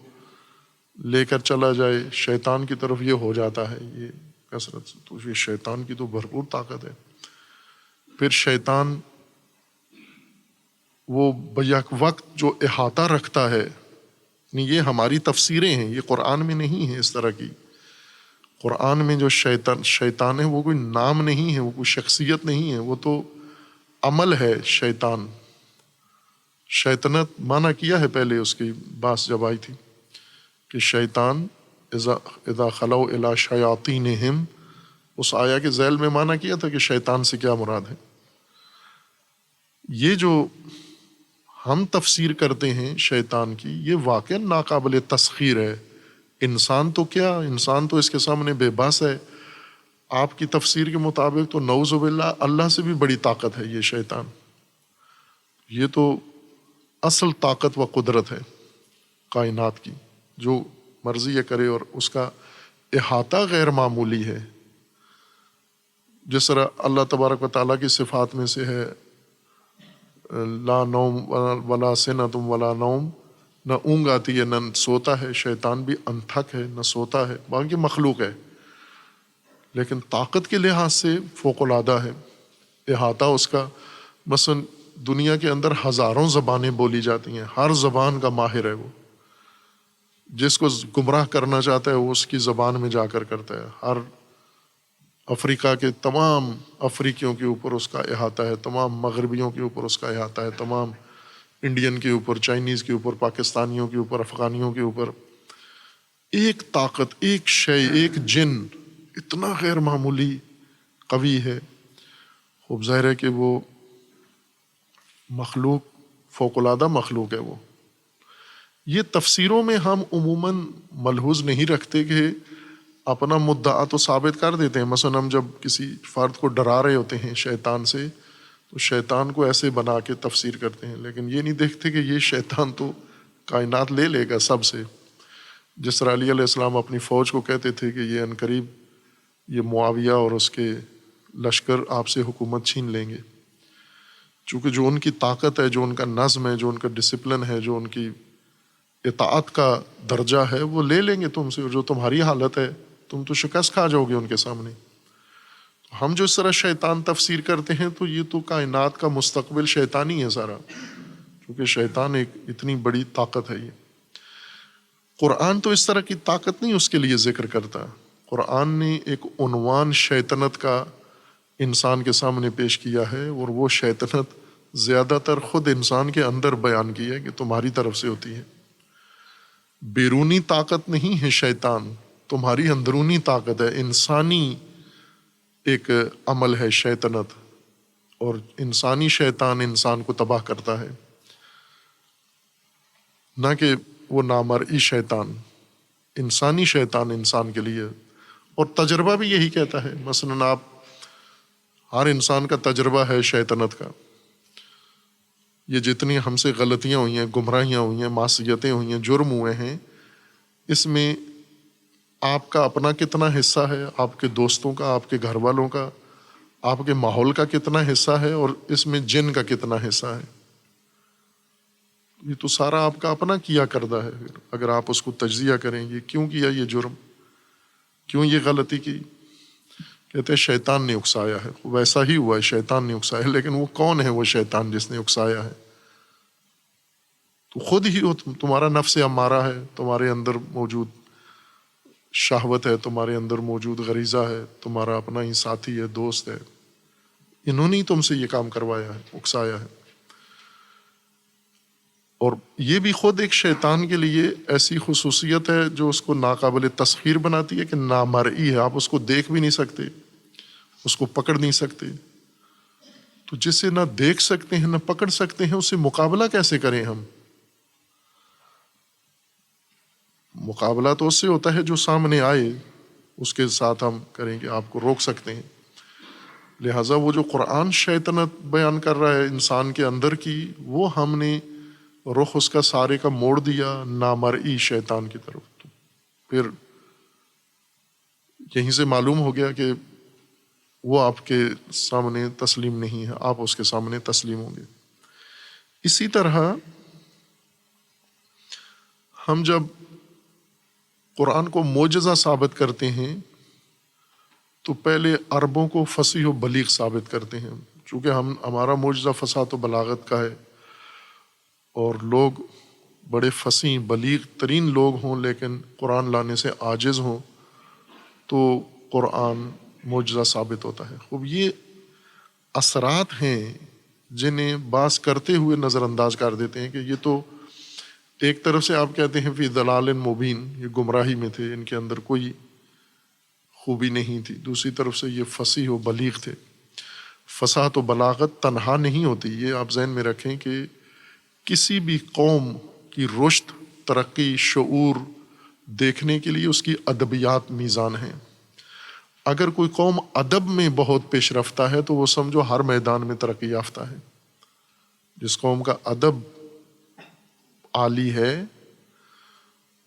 لے کر چلا جائے شیطان کی طرف، یہ ہو جاتا ہے، یہ کثرت سے۔ تو یہ شیطان کی تو بھرپور طاقت ہے۔ پھر شیطان وہ بیک وقت جو احاطہ رکھتا ہے نہیں، یہ ہماری تفسیریں ہیں، یہ قرآن میں نہیں ہے اس طرح کی۔ قرآن میں جو شیطان ہے وہ کوئی نام نہیں ہے، وہ کوئی شخصیت نہیں ہے، وہ تو عمل ہے شیطان۔ شیطنت معنی کیا ہے پہلے اس کی باس جب آئی تھی کہ شیطان اذا خلو الی شیاطینہم، اس آیا کے ذیل میں معنی کیا تھا کہ شیطان سے کیا مراد ہے۔ یہ جو ہم تفسیر کرتے ہیں شیطان کی، یہ واقعا ناقابل تسخیر ہے۔ انسان تو کیا، انسان تو اس کے سامنے بے بس ہے۔ آپ کی تفسیر کے مطابق تو نعوذ باللہ اللہ سے بھی بڑی طاقت ہے یہ شیطان۔ یہ تو اصل طاقت و قدرت ہے کائنات کی، جو مرضی یہ کرے، اور اس کا احاطہ غیر معمولی ہے۔ جس طرح اللہ تبارک و تعالیٰ کی صفات میں سے ہے لا نوم ولا سنۃ ولا نوم، نہ اونگ آتی ہے نہ سوتا ہے۔ شیطان بھی انتھک ہے، نہ سوتا ہے، باقی مخلوق ہے، لیکن طاقت کے لحاظ سے فوق العادہ ہے۔ احاطہ اس کا، مثلا دنیا کے اندر ہزاروں زبانیں بولی جاتی ہیں، ہر زبان کا ماہر ہے وہ۔ جس کو گمراہ کرنا چاہتا ہے وہ اس کی زبان میں جا کر کرتا ہے۔ ہر افریقہ کے تمام افریقیوں کے اوپر اس کا احاطہ ہے، تمام مغربیوں کے اوپر اس کا احاطہ ہے، تمام انڈین کے اوپر، چائنیز کے اوپر، پاکستانیوں کے اوپر، افغانیوں کے اوپر۔ ایک طاقت، ایک شے، ایک جن اتنا غیر معمولی قوی ہے، خوب ظاہر ہے کہ وہ مخلوق فوق العادہ مخلوق ہے وہ۔ یہ تفسیروں میں ہم عموماً ملحوظ نہیں رکھتے کہ اپنا مدعا تو ثابت کر دیتے ہیں۔ مثلا ہم جب کسی فرد کو ڈرا رہے ہوتے ہیں شیطان سے، تو شیطان کو ایسے بنا کے تفسیر کرتے ہیں، لیکن یہ نہیں دیکھتے کہ یہ شیطان تو کائنات لے لے گا سب سے۔ جس طرح علی علیہ السلام اپنی فوج کو کہتے تھے کہ یہ عنقریب یہ معاویہ اور اس کے لشکر آپ سے حکومت چھین لیں گے، چونکہ جو ان کی طاقت ہے، جو ان کا نظم ہے، جو ان کا ڈسپلن ہے، جو ان کی اطاعت کا درجہ ہے، وہ لے لیں گے تم سے، اور جو تمہاری حالت ہے تم تو شکست کھا جاؤ گے ان کے سامنے۔ ہم جو اس طرح شیطان تفسیر کرتے ہیں تو یہ تو کائنات کا مستقبل شیطانی ہے سارا، کیونکہ شیطان ایک اتنی بڑی طاقت ہے۔ یہ قرآن تو اس طرح کی طاقت نہیں اس کے لیے ذکر کرتا۔ قرآن نے ایک عنوان شیطنت کا انسان کے سامنے پیش کیا ہے، اور وہ شیطنت زیادہ تر خود انسان کے اندر بیان کی ہے کہ تمہاری طرف سے ہوتی ہے۔ بیرونی طاقت نہیں ہے شیطان، تمہاری اندرونی طاقت ہے، انسانی ایک عمل ہے شیطنت، اور انسانی شیطان انسان کو تباہ کرتا ہے، نہ کہ وہ نامرئی شیطان۔ انسانی شیطان انسان کے لیے، اور تجربہ بھی یہی کہتا ہے۔ مثلا آپ، ہر انسان کا تجربہ ہے شیطنت کا۔ یہ جتنی ہم سے غلطیاں ہوئی ہیں، گمراہیاں ہوئی ہیں، معصیتیں ہوئی ہیں، جرم ہوئے ہیں، اس میں آپ کا اپنا کتنا حصہ ہے، آپ کے دوستوں کا، آپ کے گھر والوں کا، آپ کے ماحول کا کتنا حصہ ہے، اور اس میں جن کا کتنا حصہ ہے۔ یہ تو سارا آپ کا اپنا کیا کردہ ہے۔ اگر آپ اس کو تجزیہ کریں گے، کیوں کیا یہ جرم، کیوں یہ غلطی کی، کہتے ہیں شیطان نے اکسایا ہے۔ ویسا ہی ہوا ہے، شیطان نے اکسایا ہے، لیکن وہ کون ہے وہ شیطان جس نے اکسایا ہے؟ تو خود ہی تمہارا نفس امارہ ہے، تمہارے اندر موجود شہوت ہے، تمہارے اندر موجود غریزہ ہے، تمہارا اپنا ہی ساتھی ہے، دوست ہے۔ انہوں نے تم سے یہ کام کروایا ہے، اکسایا ہے۔ اور یہ بھی خود ایک شیطان کے لیے ایسی خصوصیت ہے جو اس کو ناقابل تسخیر بناتی ہے کہ نامرئی ہے، آپ اس کو دیکھ بھی نہیں سکتے، اس کو پکڑ نہیں سکتے۔ تو جسے نہ دیکھ سکتے ہیں نہ پکڑ سکتے ہیں، اس سے مقابلہ کیسے کریں ہم؟ مقابلہ تو اس سے ہوتا ہے جو سامنے آئے اس کے ساتھ ہم کریں گے، آپ کو روک سکتے ہیں۔ لہٰذا وہ جو قرآن شیطنت بیان کر رہا ہے انسان کے اندر کی، وہ ہم نے رخ اس کا سارے کا موڑ دیا نامرئی شیطان کی طرف۔ تو پھر یہیں سے معلوم ہو گیا کہ وہ آپ کے سامنے تسلیم نہیں ہے، آپ اس کے سامنے تسلیم ہوں گے۔ اسی طرح ہم جب قرآن کو معجزہ ثابت کرتے ہیں تو پہلے عربوں کو فصیح و بلیغ ثابت کرتے ہیں، چونکہ ہمارا معجزہ فصاحت و بلاغت کا ہے، اور لوگ بڑے فصیح بلیغ ترین لوگ ہوں لیکن قرآن لانے سے عاجز ہوں تو قرآن معجزہ ثابت ہوتا ہے۔ خوب یہ اثرات ہیں جنہیں بعض کرتے ہوئے نظر انداز کر دیتے ہیں کہ یہ تو ایک طرف سے آپ کہتے ہیں فی ضلال مبین، یہ گمراہی میں تھے، ان کے اندر کوئی خوبی نہیں تھی، دوسری طرف سے یہ فصیح و بلیغ تھے۔ فصاحت و بلاغت تنہا نہیں ہوتی، یہ آپ ذہن میں رکھیں کہ کسی بھی قوم کی رشد، ترقی، شعور دیکھنے کے لیے اس کی ادبیات میزان ہیں۔ اگر کوئی قوم ادب میں بہت پیش رفتہ ہے تو وہ سمجھو ہر میدان میں ترقی یافتہ ہے۔ جس قوم کا ادب عالی ہے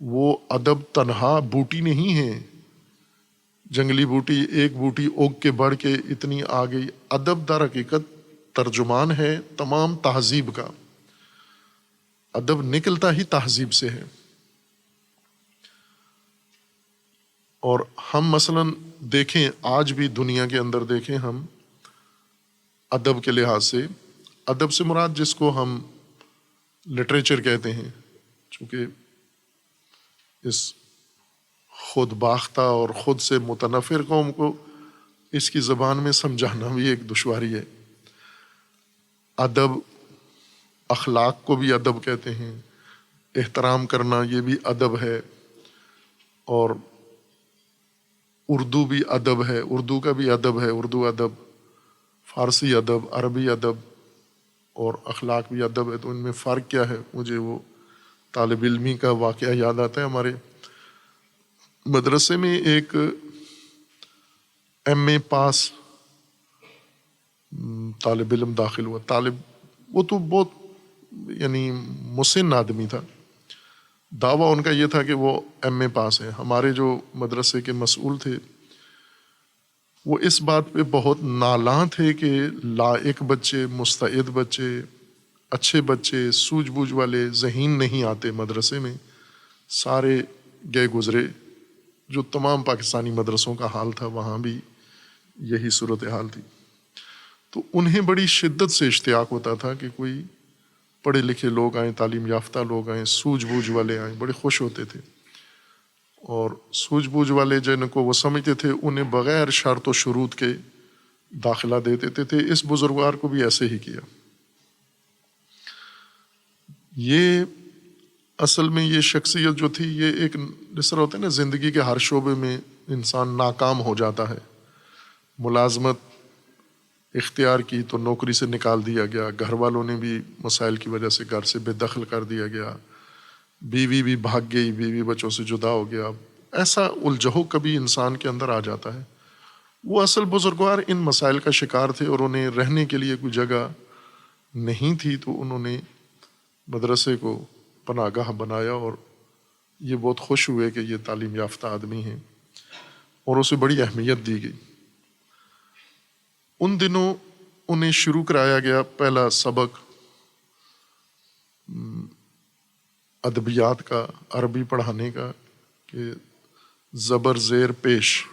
وہ ادب تنہا بوٹی نہیں ہے، جنگلی بوٹی ایک بوٹی اگ کے بڑھ کے اتنی آ گئی۔ ادب در حقیقت ترجمان ہے تمام تہذیب کا، ادب نکلتا ہی تہذیب سے ہے۔ اور ہم مثلاً دیکھیں آج بھی دنیا کے اندر دیکھیں ہم ادب کے لحاظ سے، ادب سے مراد جس کو ہم لٹریچر کہتے ہیں، چونکہ اس خود باختہ اور خود سے متنفر قوم کو اس کی زبان میں سمجھانا بھی ایک دشواری ہے۔ ادب، اخلاق کو بھی ادب کہتے ہیں، احترام کرنا یہ بھی ادب ہے، اور اردو بھی ادب ہے، اردو کا بھی ادب ہے، اردو ادب، فارسی ادب، عربی ادب اور اخلاق بھی ادب ہے۔ تو ان میں فرق کیا ہے؟ مجھے وہ طالب علمی کا واقعہ یاد آتا ہے۔ ہمارے مدرسے میں ایک ایم اے پاس طالب علم داخل ہوا، وہ تو بہت یعنی مسن آدمی تھا، دعویٰ ان کا یہ تھا کہ وہ ایم اے پاس ہے۔ ہمارے جو مدرسے کے مسئول تھے وہ اس بات پہ بہت نالاں تھے کہ لائق بچے، مستعد بچے، اچھے بچے، سوجھ بوجھ والے ذہین نہیں آتے مدرسے میں، سارے گئے گزرے۔ جو تمام پاکستانی مدرسوں کا حال تھا وہاں بھی یہی صورتحال تھی۔ تو انہیں بڑی شدت سے اشتیاق ہوتا تھا کہ کوئی پڑھے لکھے لوگ آئیں، تعلیم یافتہ لوگ آئیں، سوجھ بوجھ والے آئیں، بڑے خوش ہوتے تھے۔ اور سوجھ بوجھ والے جن کو وہ سمجھتے تھے انہیں بغیر شرط و شروط کے داخلہ دے دیتے تھے۔ اس بزرگوار کو بھی ایسے ہی کیا۔ یہ اصل میں یہ شخصیت جو تھی یہ ایک جس طرح ہوتا ہے نا زندگی کے ہر شعبے میں انسان ناکام ہو جاتا ہے، ملازمت اختیار کی تو نوکری سے نکال دیا گیا، گھر والوں نے بھی مسائل کی وجہ سے گھر سے بے دخل کر دیا گیا، بیوی بھی بھاگ گئی، بیوی بچوں سے جدا ہو گیا، ایسا الجھو کبھی انسان کے اندر آ جاتا ہے۔ وہ اصل بزرگوار ان مسائل کا شکار تھے اور انہیں رہنے کے لیے کوئی جگہ نہیں تھی، تو انہوں نے مدرسے کو پناہ گاہ بنایا اور یہ بہت خوش ہوئے کہ یہ تعلیم یافتہ آدمی ہیں اور اسے بڑی اہمیت دی گئی۔ ان دنوں انہیں شروع کرایا گیا پہلا سبق ادبیات کا، عربی پڑھانے کا، کہ زبر زیر پیش،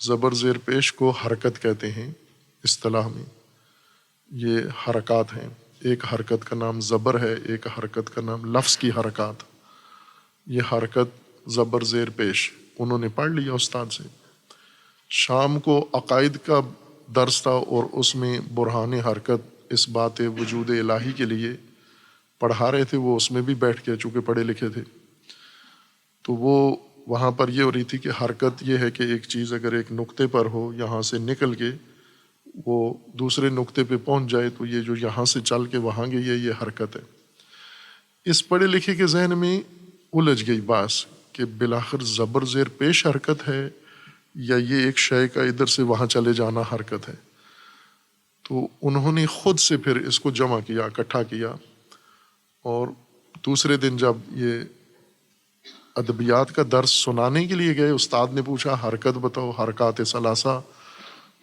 زبر زیر پیش کو حرکت کہتے ہیں اصطلاح میں۔ یہ حرکات ہیں، ایک حرکت کا نام زبر ہے، ایک حرکت کا نام لفظ کی حرکات۔ یہ حرکت زبر زیر پیش انہوں نے پڑھ لیا استاد سے۔ شام کو عقائد کا درس تھا اور اس میں برہان حرکت اس بات وجود الہی کے لیے پڑھا رہے تھے، وہ اس میں بھی بیٹھ کے چونکہ پڑھے لکھے تھے، تو وہ وہاں پر یہ ہو رہی تھی کہ حرکت یہ ہے کہ ایک چیز اگر ایک نقطے پر ہو، یہاں سے نکل کے وہ دوسرے نقطے پہ پہنچ جائے تو یہ جو یہاں سے چل کے وہاں گئی ہے یہ حرکت ہے۔ اس پڑھے لکھے کے ذہن میں الجھ گئی بات کہ بالآخر زبر زیر پیش حرکت ہے یا یہ ایک شے کا ادھر سے وہاں چلے جانا حرکت ہے۔ تو انہوں نے خود سے پھر اس کو جمع کیا، اکٹھا کیا، اور دوسرے دن جب یہ ادبیات کا درس سنانے کے لیے گئے، استاد نے پوچھا حرکت بتاؤ، حرکات ثلاثہ،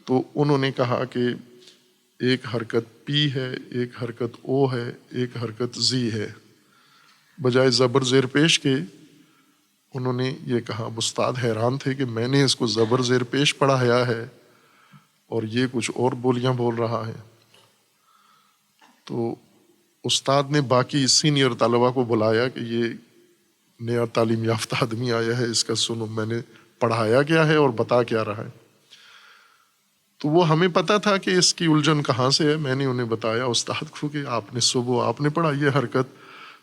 تو انہوں نے کہا کہ ایک حرکت پی ہے، ایک حرکت او ہے، ایک حرکت زی ہے، بجائے زبر زیر پیش کے انہوں نے یہ کہا۔ اب استاد حیران تھے کہ میں نے اس کو زبر زیر پیش پڑھایا ہے اور یہ کچھ اور بولیاں بول رہا ہے۔ تو استاد نے باقی سینئر طلبا کو بلایا کہ یہ نیا تعلیم یافتہ آدمی آیا ہے، اس کا سنو میں نے پڑھایا کیا ہے اور بتا کیا رہا ہے۔ تو وہ ہمیں پتا تھا کہ اس کی الجھن کہاں سے ہے۔ میں نے انہیں بتایا استاد کو کہ آپ نے صبح آپ نے پڑھائی ہے حرکت،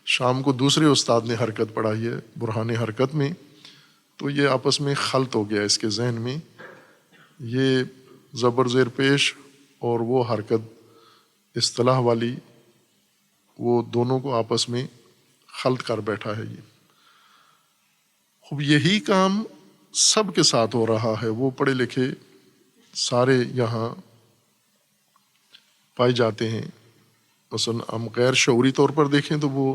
شام کو دوسرے استاد نے حرکت پڑھائی ہے برہان حرکت میں، تو یہ آپس میں خلط ہو گیا اس کے ذہن میں، یہ زبر زیر پیش اور وہ حرکت اصطلاح والی، وہ دونوں کو آپس میں خلط کر بیٹھا ہے یہ۔ خوب یہی کام سب کے ساتھ ہو رہا ہے، وہ پڑھے لکھے سارے یہاں پائے جاتے ہیں۔ مثلا ہم غیر شعوری طور پر دیکھیں تو وہ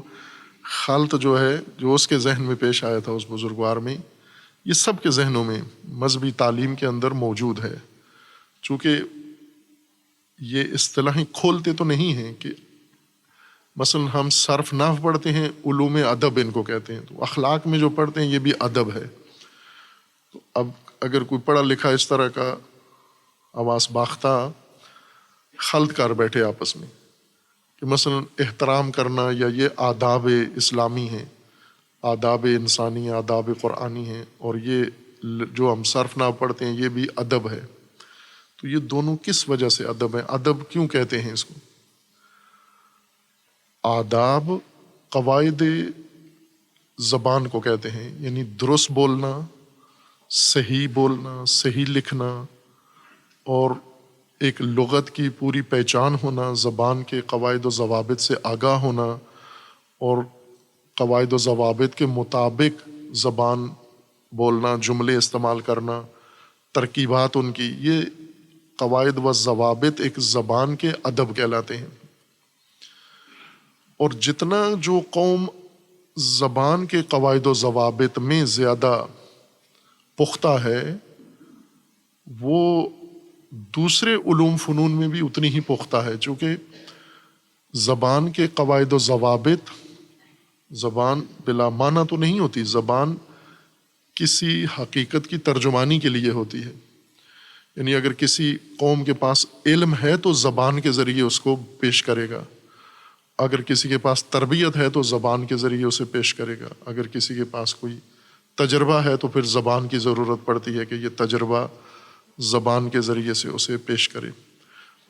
خلط جو ہے جو اس کے ذہن میں پیش آیا تھا اس بزرگوار میں، یہ سب کے ذہنوں میں مذہبی تعلیم کے اندر موجود ہے۔ چونکہ یہ اصطلاحیں کھولتے تو نہیں ہیں کہ مثلا ہم صرف نحو پڑھتے ہیں، علوم ادب ان کو کہتے ہیں، تو اخلاق میں جو پڑھتے ہیں یہ بھی ادب ہے۔ تو اب اگر کوئی پڑھا لکھا اس طرح کا حواس باختہ خلط کر بیٹھے آپس میں کہ مثلا احترام کرنا یا یہ آداب اسلامی ہیں، آداب انسانی، آداب قرآنی ہیں، اور یہ جو ہم صرف نحو پڑھتے ہیں یہ بھی ادب ہے، تو یہ دونوں کس وجہ سے ادب ہیں؟ ادب کیوں کہتے ہیں اس کو؟ آداب قواعد زبان کو کہتے ہیں، یعنی درست بولنا، صحیح لکھنا، اور ایک لغت کی پوری پہچان ہونا، زبان کے قواعد و ضوابط سے آگاہ ہونا، اور قواعد و ضوابط کے مطابق زبان بولنا، جملے استعمال کرنا، ترکیبات ان کی، یہ قواعد و ضوابط ایک زبان کے ادب کہلاتے ہیں۔ اور جتنا جو قوم زبان کے قواعد و ضوابط میں زیادہ پختہ ہے، وہ دوسرے علوم فنون میں بھی اتنی ہی پختہ ہے، چونکہ زبان کے قواعد و ضوابط، زبان بلا معنی تو نہیں ہوتی، زبان کسی حقیقت کی ترجمانی کے لیے ہوتی ہے۔ یعنی اگر کسی قوم کے پاس علم ہے تو زبان کے ذریعے اس کو پیش کرے گا، اگر کسی کے پاس تربیت ہے تو زبان کے ذریعے اسے پیش کرے گا، اگر کسی کے پاس کوئی تجربہ ہے تو پھر زبان کی ضرورت پڑتی ہے کہ یہ تجربہ زبان کے ذریعے سے اسے پیش کرے۔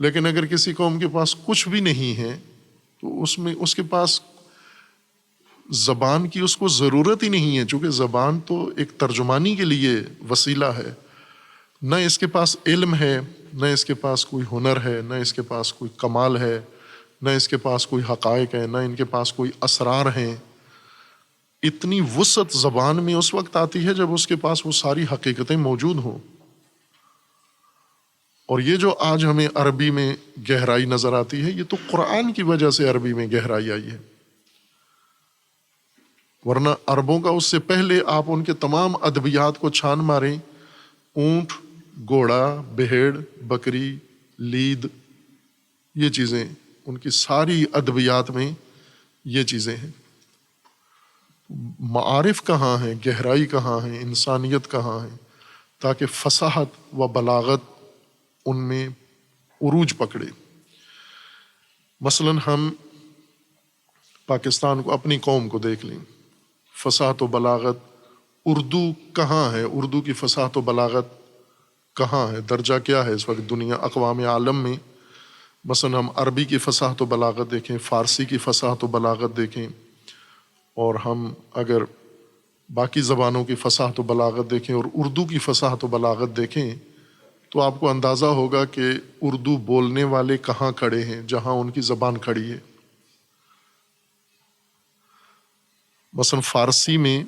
لیکن اگر کسی قوم کے پاس کچھ بھی نہیں ہے تو اس کے پاس زبان کی اس کو ضرورت ہی نہیں ہے، چونکہ زبان تو ایک ترجمانی کے لیے وسیلہ ہے۔ نہ اس کے پاس علم ہے، نہ اس کے پاس کوئی ہنر ہے، نہ اس کے پاس کوئی کمال ہے، نہ اس کے پاس کوئی حقائق ہے، نہ ان کے پاس کوئی اسرار ہیں۔ اتنی وسعت زبان میں اس وقت آتی ہے جب اس کے پاس وہ ساری حقیقتیں موجود ہوں۔ اور یہ جو آج ہمیں عربی میں گہرائی نظر آتی ہے، یہ تو قرآن کی وجہ سے عربی میں گہرائی آئی ہے، ورنہ عربوں کا اس سے پہلے آپ ان کے تمام ادبیات کو چھان ماریں، اونٹ، گھوڑا، بھیڑ، بکری، لید، یہ چیزیں ان کی ساری ادبیات میں یہ چیزیں ہیں۔ معارف کہاں ہیں، گہرائی کہاں ہے، انسانیت کہاں ہے، تاکہ فصاحت و بلاغت ان میں عروج پکڑے۔ مثلا ہم پاکستان کو، اپنی قوم کو دیکھ لیں، فصاحت و بلاغت، اردو کہاں ہے، اردو کی فصاحت و بلاغت کہاں ہے، درجہ کیا ہے اس وقت دنیا اقوام عالم میں؟ مثلا ہم عربی کی فصاحت و بلاغت دیکھیں، فارسی کی فصاحت و بلاغت دیکھیں، اور ہم اگر باقی زبانوں کی فصاحت و بلاغت دیکھیں اور اردو کی فصاحت و بلاغت دیکھیں، تو آپ کو اندازہ ہوگا کہ اردو بولنے والے کہاں کھڑے ہیں جہاں ان کی زبان کھڑی ہے۔ مثلا فارسی میں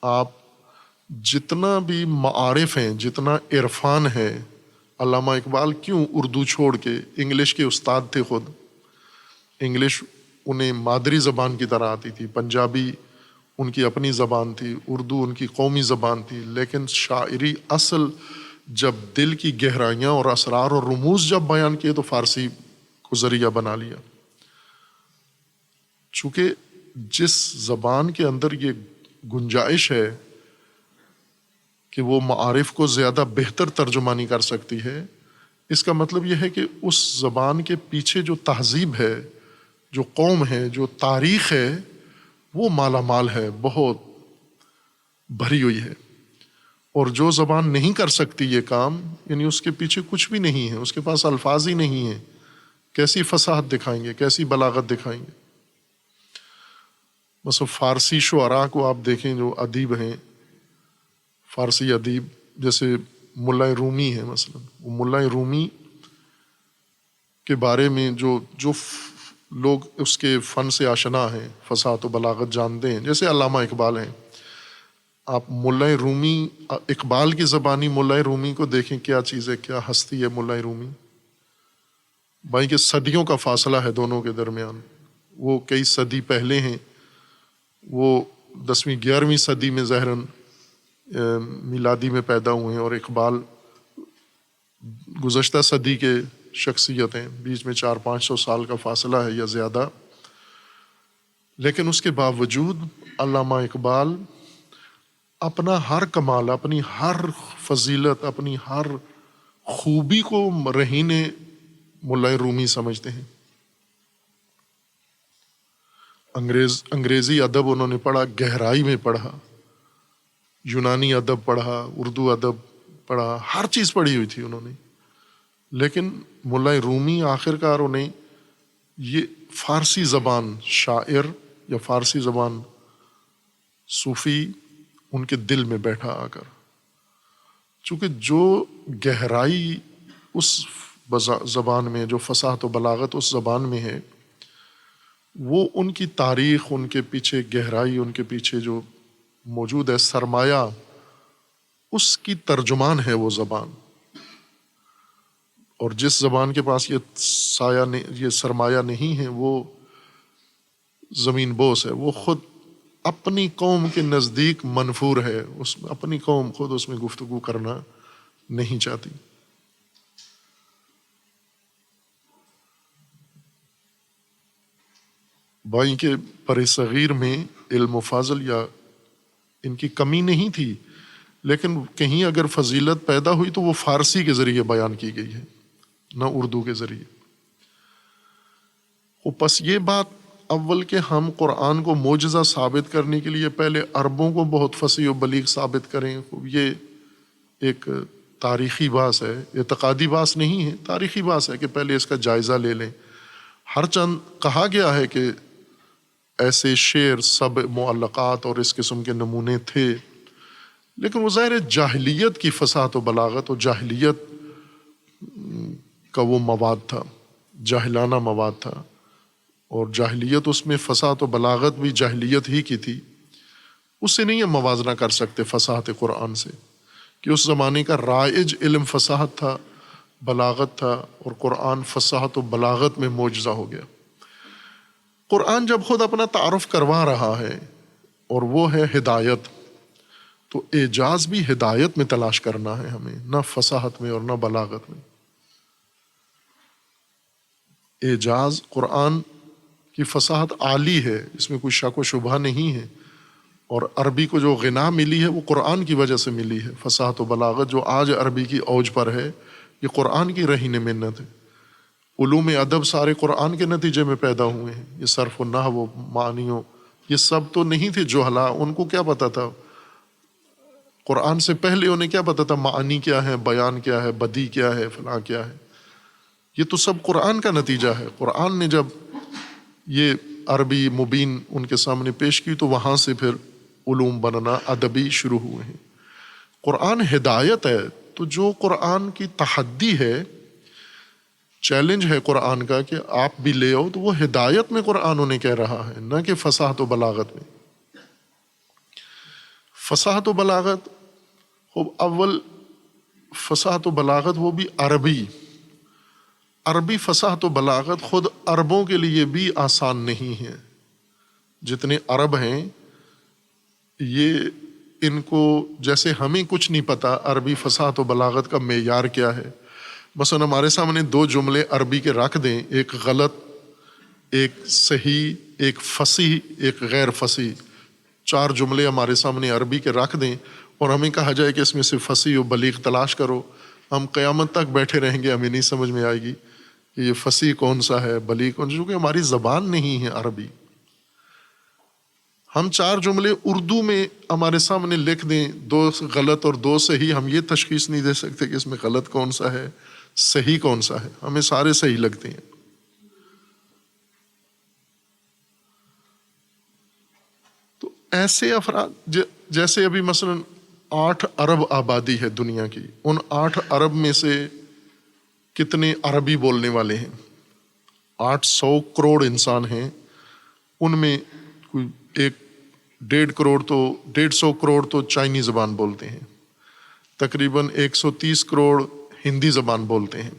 آپ جتنا بھی معارف ہیں، جتنا عرفان ہے، علامہ اقبال کیوں اردو چھوڑ کے، انگلش کے استاد تھے خود، انگلش انہیں مادری زبان کی طرح آتی تھی، پنجابی ان کی اپنی زبان تھی، اردو ان کی قومی زبان تھی، لیکن شاعری اصل جب دل کی گہرائیاں اور اسرار اور رموز جب بیان کیے تو فارسی کو ذریعہ بنا لیا۔ چونکہ جس زبان کے اندر یہ گنجائش ہے کہ وہ معارف کو زیادہ بہتر ترجمانی کر سکتی ہے، اس کا مطلب یہ ہے کہ اس زبان کے پیچھے جو تہذیب ہے، جو قوم ہے، جو تاریخ ہے، وہ مالا مال ہے، بہت بھری ہوئی ہے۔ اور جو زبان نہیں کر سکتی یہ کام، یعنی اس کے پیچھے کچھ بھی نہیں ہے، اس کے پاس الفاظ ہی نہیں ہیں، کیسی فصاحت دکھائیں گے، کیسی بلاغت دکھائیں گے؟ مثلا فارسی شعراء کو آپ دیکھیں جو ادیب ہیں، فارسی ادیب جیسے ملا رومی ہے مثلا، وہ ملا رومی کے بارے میں جو لوگ اس کے فن سے آشنا ہیں، فصاحت و بلاغت جانتے ہیں، جیسے علامہ اقبال ہیں، آپ ملا رومی، اقبال کی زبانی ملا رومی کو دیکھیں، کیا چیز ہے، کیا ہستی ہے ملا رومی بھائی، کہ صدیوں کا فاصلہ ہے دونوں کے درمیان، وہ کئی صدی پہلے ہیں، وہ 10ویں 11ویں صدی میں ظاہراً میلادی میں پیدا ہوئے ہیں، اور اقبال گزشتہ صدی کے شخصیت ہیں، بیچ میں 400-500 سال کا فاصلہ ہے یا زیادہ، لیکن اس کے باوجود علامہ اقبال اپنا ہر کمال، اپنی ہر فضیلت، اپنی ہر خوبی کو رہین ملا رومی سمجھتے ہیں۔ انگریزی ادب انہوں نے پڑھا، گہرائی میں پڑھا، یونانی ادب پڑھا، اردو ادب پڑھا، ہر چیز پڑھی ہوئی تھی انہوں نے، لیکن ملا رومی آخر کار انہیں یہ فارسی زبان شاعر یا فارسی زبان صوفی ان کے دل میں بیٹھا آ کر، چونکہ جو گہرائی اس زبان میں، جو فصاحت و بلاغت اس زبان میں ہے، وہ ان کی تاریخ، ان کے پیچھے گہرائی، ان کے پیچھے جو موجود ہے سرمایہ، اس کی ترجمان ہے وہ زبان۔ اور جس زبان کے پاس یہ سرمایہ نہیں ہے، وہ زمین بوس ہے، وہ خود اپنی قوم کے نزدیک منفور ہے، اپنی قوم خود اس میں گفتگو کرنا نہیں چاہتی۔ بھائی کے پر صغیر میں علم و فضل یا ان کی کمی نہیں تھی، لیکن کہیں اگر فضیلت پیدا ہوئی تو وہ فارسی کے ذریعے بیان کی گئی ہے، نہ اردو کے ذریعے۔ پس یہ بات اول کہ ہم قرآن کو معجزہ ثابت کرنے کے لیے پہلے عربوں کو بہت فصیح و بلیغ ثابت کریں، یہ ایک تاریخی باس ہے، اعتقادی باس نہیں ہے، تاریخی باس ہے کہ پہلے اس کا جائزہ لے لیں۔ ہر چند کہا گیا ہے کہ ایسے شعر، سب معلقات اور اس قسم کے نمونے تھے، لیکن وہ ظاہر جاہلیت کی فصاحت و بلاغت اور جاہلیت کا وہ مواد تھا، جاہلانہ مواد تھا، اور جاہلیت اس میں فصاحت و بلاغت بھی جاہلیت ہی کی تھی، اس سے نہیں ہم موازنہ کر سکتے فصاحت قرآن سے، کہ اس زمانے کا رائج علم فصاحت تھا، بلاغت تھا، اور قرآن فصاحت و بلاغت میں معجزہ ہو گیا۔ قرآن جب خود اپنا تعارف کروا رہا ہے اور وہ ہے ہدایت، تو اعجاز بھی ہدایت میں تلاش کرنا ہے ہمیں، نہ فصاحت میں اور نہ بلاغت میں۔ اعجاز قرآن کی فصاحت عالی ہے، اس میں کوئی شک و شبہ نہیں ہے، اور عربی کو جو غنا ملی ہے وہ قرآن کی وجہ سے ملی ہے۔ فصاحت و بلاغت جو آج عربی کی اوج پر ہے، یہ قرآن کی رہین منت ہے۔ علوم ادب سارے قرآن کے نتیجے میں پیدا ہوئے ہیں، یہ صرف و نحو و معانیوں، یہ سب تو نہیں تھے جہلا، ان کو کیا پتا تھا قرآن سے پہلے؟ انہیں کیا پتا تھا معانی کیا ہے، بیان کیا ہے، بدی کیا ہے، فلاں کیا ہے؟ یہ تو سب قرآن کا نتیجہ ہے۔ قرآن نے جب یہ عربی مبین ان کے سامنے پیش کی تو وہاں سے پھر علوم بننا ادبی شروع ہوئے ہیں۔ قرآن ہدایت ہے، تو جو قرآن کی تحدی ہے، چیلنج ہے قرآن کا کہ آپ بھی لے آؤ، تو وہ ہدایت میں قرآن انہیں کہہ رہا ہے، نہ کہ فصاحت و بلاغت میں۔ فصاحت و بلاغت اول فصاحت و بلاغت وہ بھی عربی فصاحت و بلاغت خود عربوں کے لیے بھی آسان نہیں ہے۔ جتنے عرب ہیں یہ ان کو جیسے ہمیں کچھ نہیں پتا عربی فصاحت و بلاغت کا معیار کیا ہے۔ مثلا ہمارے سامنے دو جملے عربی کے رکھ دیں، ایک غلط، ایک صحیح، ایک فصیح، ایک غیر فصیح، 4 جملے ہمارے سامنے عربی کے رکھ دیں اور ہمیں کہا جائے کہ اس میں سے فصیح و بلیغ تلاش کرو، ہم قیامت تک بیٹھے رہیں گے، ہمیں نہیں سمجھ میں آئے گی کہ یہ فصیح کون سا ہے، بلیغ کون سا، کیونکہ ہماری زبان نہیں ہے عربی. ہم 4 جملے اردو میں ہمارے سامنے لکھ دیں، 2 غلط اور 2 صحیح، ہم یہ تشخیص نہیں دے سکتے کہ اس میں غلط کون سا ہے صحیح کون سا ہے. ہمیں سارے صحیح لگتے ہیں. تو ایسے افراد جیسے ابھی مثلا 8 ارب آبادی ہے دنیا کی، ان 8 ارب میں سے کتنے عربی بولنے والے ہیں؟ 800 کروڑ انسان ہیں، ان میں کوئی 150 کروڑ تو چائنی زبان بولتے ہیں، تقریباً 130 کروڑ ہندی زبان بولتے ہیں،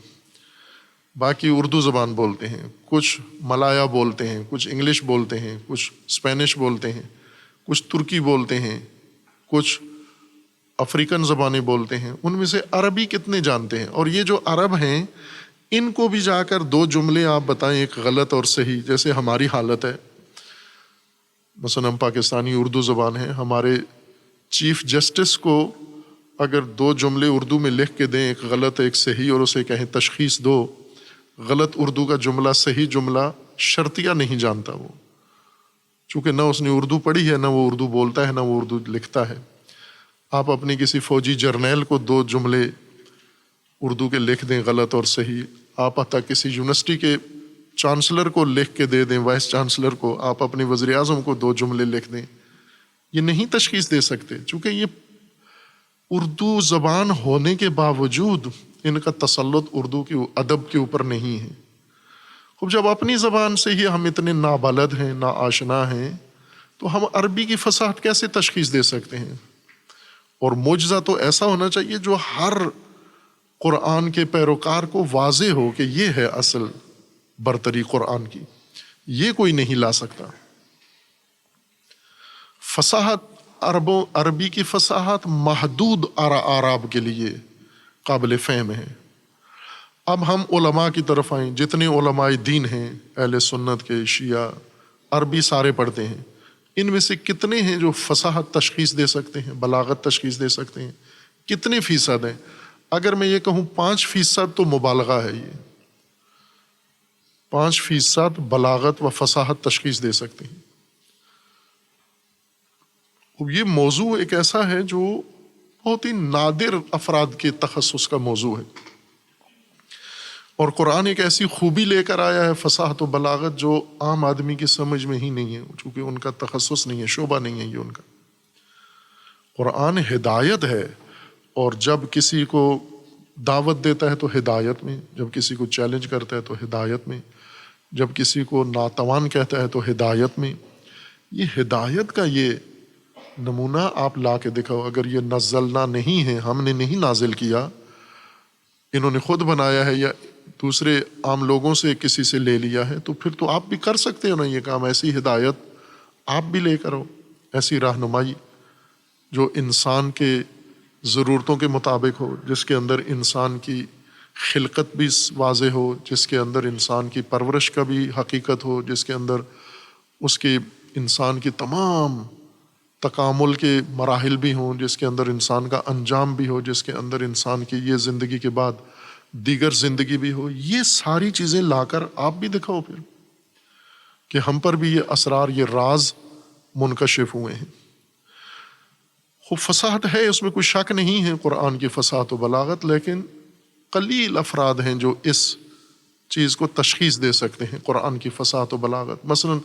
باقی اردو زبان بولتے ہیں، کچھ ملایا بولتے ہیں، کچھ انگلش بولتے ہیں، کچھ اسپینش بولتے ہیں، کچھ ترکی بولتے ہیں، کچھ افریقن زبانیں بولتے ہیں. ان میں سے عربی کتنے جانتے ہیں؟ اور یہ جو عرب ہیں ان کو بھی جا کر 2 جملے آپ بتائیں، ایک غلط اور صحیح. جیسے ہماری حالت ہے، مثلا ہم پاکستانی اردو زبان ہے، ہمارے چیف جسٹس کو اگر 2 جملے اردو میں لکھ کے دیں، ایک غلط ایک صحیح، اور اسے کہیں تشخیص دو، غلط اردو کا جملہ صحیح جملہ شرطیہ نہیں جانتا وہ، چونکہ نہ اس نے اردو پڑھی ہے، نہ وہ اردو بولتا ہے، نہ وہ اردو لکھتا ہے. آپ اپنے کسی فوجی جرنیل کو 2 جملے اردو کے لکھ دیں غلط اور صحیح، آپ حتیٰ کسی یونیورسٹی کے چانسلر کو لکھ کے دے دیں، وائس چانسلر کو، آپ اپنے وزیر اعظم کو 2 جملے لکھ دیں، یہ نہیں تشخیص دے سکتے، چونکہ یہ اردو زبان ہونے کے باوجود ان کا تسلط اردو کی ادب کے اوپر نہیں ہے. خب جب اپنی زبان سے ہی ہم اتنے نابلد ہیں، نا آشنا ہیں، تو ہم عربی کی فصاحت کیسے تشخیص دے سکتے ہیں؟ اور معجزہ تو ایسا ہونا چاہیے جو ہر قرآن کے پیروکار کو واضح ہو کہ یہ ہے اصل برتری قرآن کی، یہ کوئی نہیں لا سکتا. فصاحت عربی کی فصاحت محدود اعراب کے لیے قابل فہم ہے. اب ہم علماء کی طرف آئیں. جتنے علماء دین ہیں اہل سنت کے، شیعہ، عربی سارے پڑھتے ہیں. ان میں سے کتنے ہیں جو فصاحت تشخیص دے سکتے ہیں، بلاغت تشخیص دے سکتے ہیں؟ کتنے فیصد ہیں؟ اگر میں یہ کہوں 5% تو مبالغہ ہے. یہ 5% بلاغت و فصاحت تشخیص دے سکتے ہیں. یہ موضوع ایک ایسا ہے جو بہت ہی نادر افراد کے تخصص کا موضوع ہے، اور قرآن ایک ایسی خوبی لے کر آیا ہے فصاحت و بلاغت جو عام آدمی کی سمجھ میں ہی نہیں ہے، چونکہ ان کا تخصص نہیں ہے، شعبہ نہیں ہے یہ ان کا. قرآن ہدایت ہے، اور جب کسی کو دعوت دیتا ہے تو ہدایت میں، جب کسی کو چیلنج کرتا ہے تو ہدایت میں، جب کسی کو ناتوان کہتا ہے تو ہدایت میں. یہ ہدایت کا یہ نمونہ آپ لا کے دکھاؤ. اگر یہ نزلنا نہیں ہے، ہم نے نہیں نازل کیا، انہوں نے خود بنایا ہے یا دوسرے عام لوگوں سے کسی سے لے لیا ہے، تو پھر تو آپ بھی کر سکتے ہو نا یہ کام. ایسی ہدایت آپ بھی لے کر ہو، ایسی رہنمائی جو انسان کے ضرورتوں کے مطابق ہو، جس کے اندر انسان کی خلقت بھی واضح ہو، جس کے اندر انسان کی پرورش کا بھی حقیقت ہو، جس کے اندر اس کے انسان کی تمام تکامل کے مراحل بھی ہوں، جس کے اندر انسان کا انجام بھی ہو، جس کے اندر انسان کی یہ زندگی کے بعد دیگر زندگی بھی ہو. یہ ساری چیزیں لا کر آپ بھی دکھاؤ پھر کہ ہم پر بھی یہ اسرار، یہ راز منکشف ہوئے ہیں. خوب فصاحت ہے، اس میں کوئی شک نہیں ہے قرآن کی فصاحت و بلاغت، لیکن قلیل افراد ہیں جو اس چیز کو تشخیص دے سکتے ہیں قرآن کی فصاحت و بلاغت. مثلا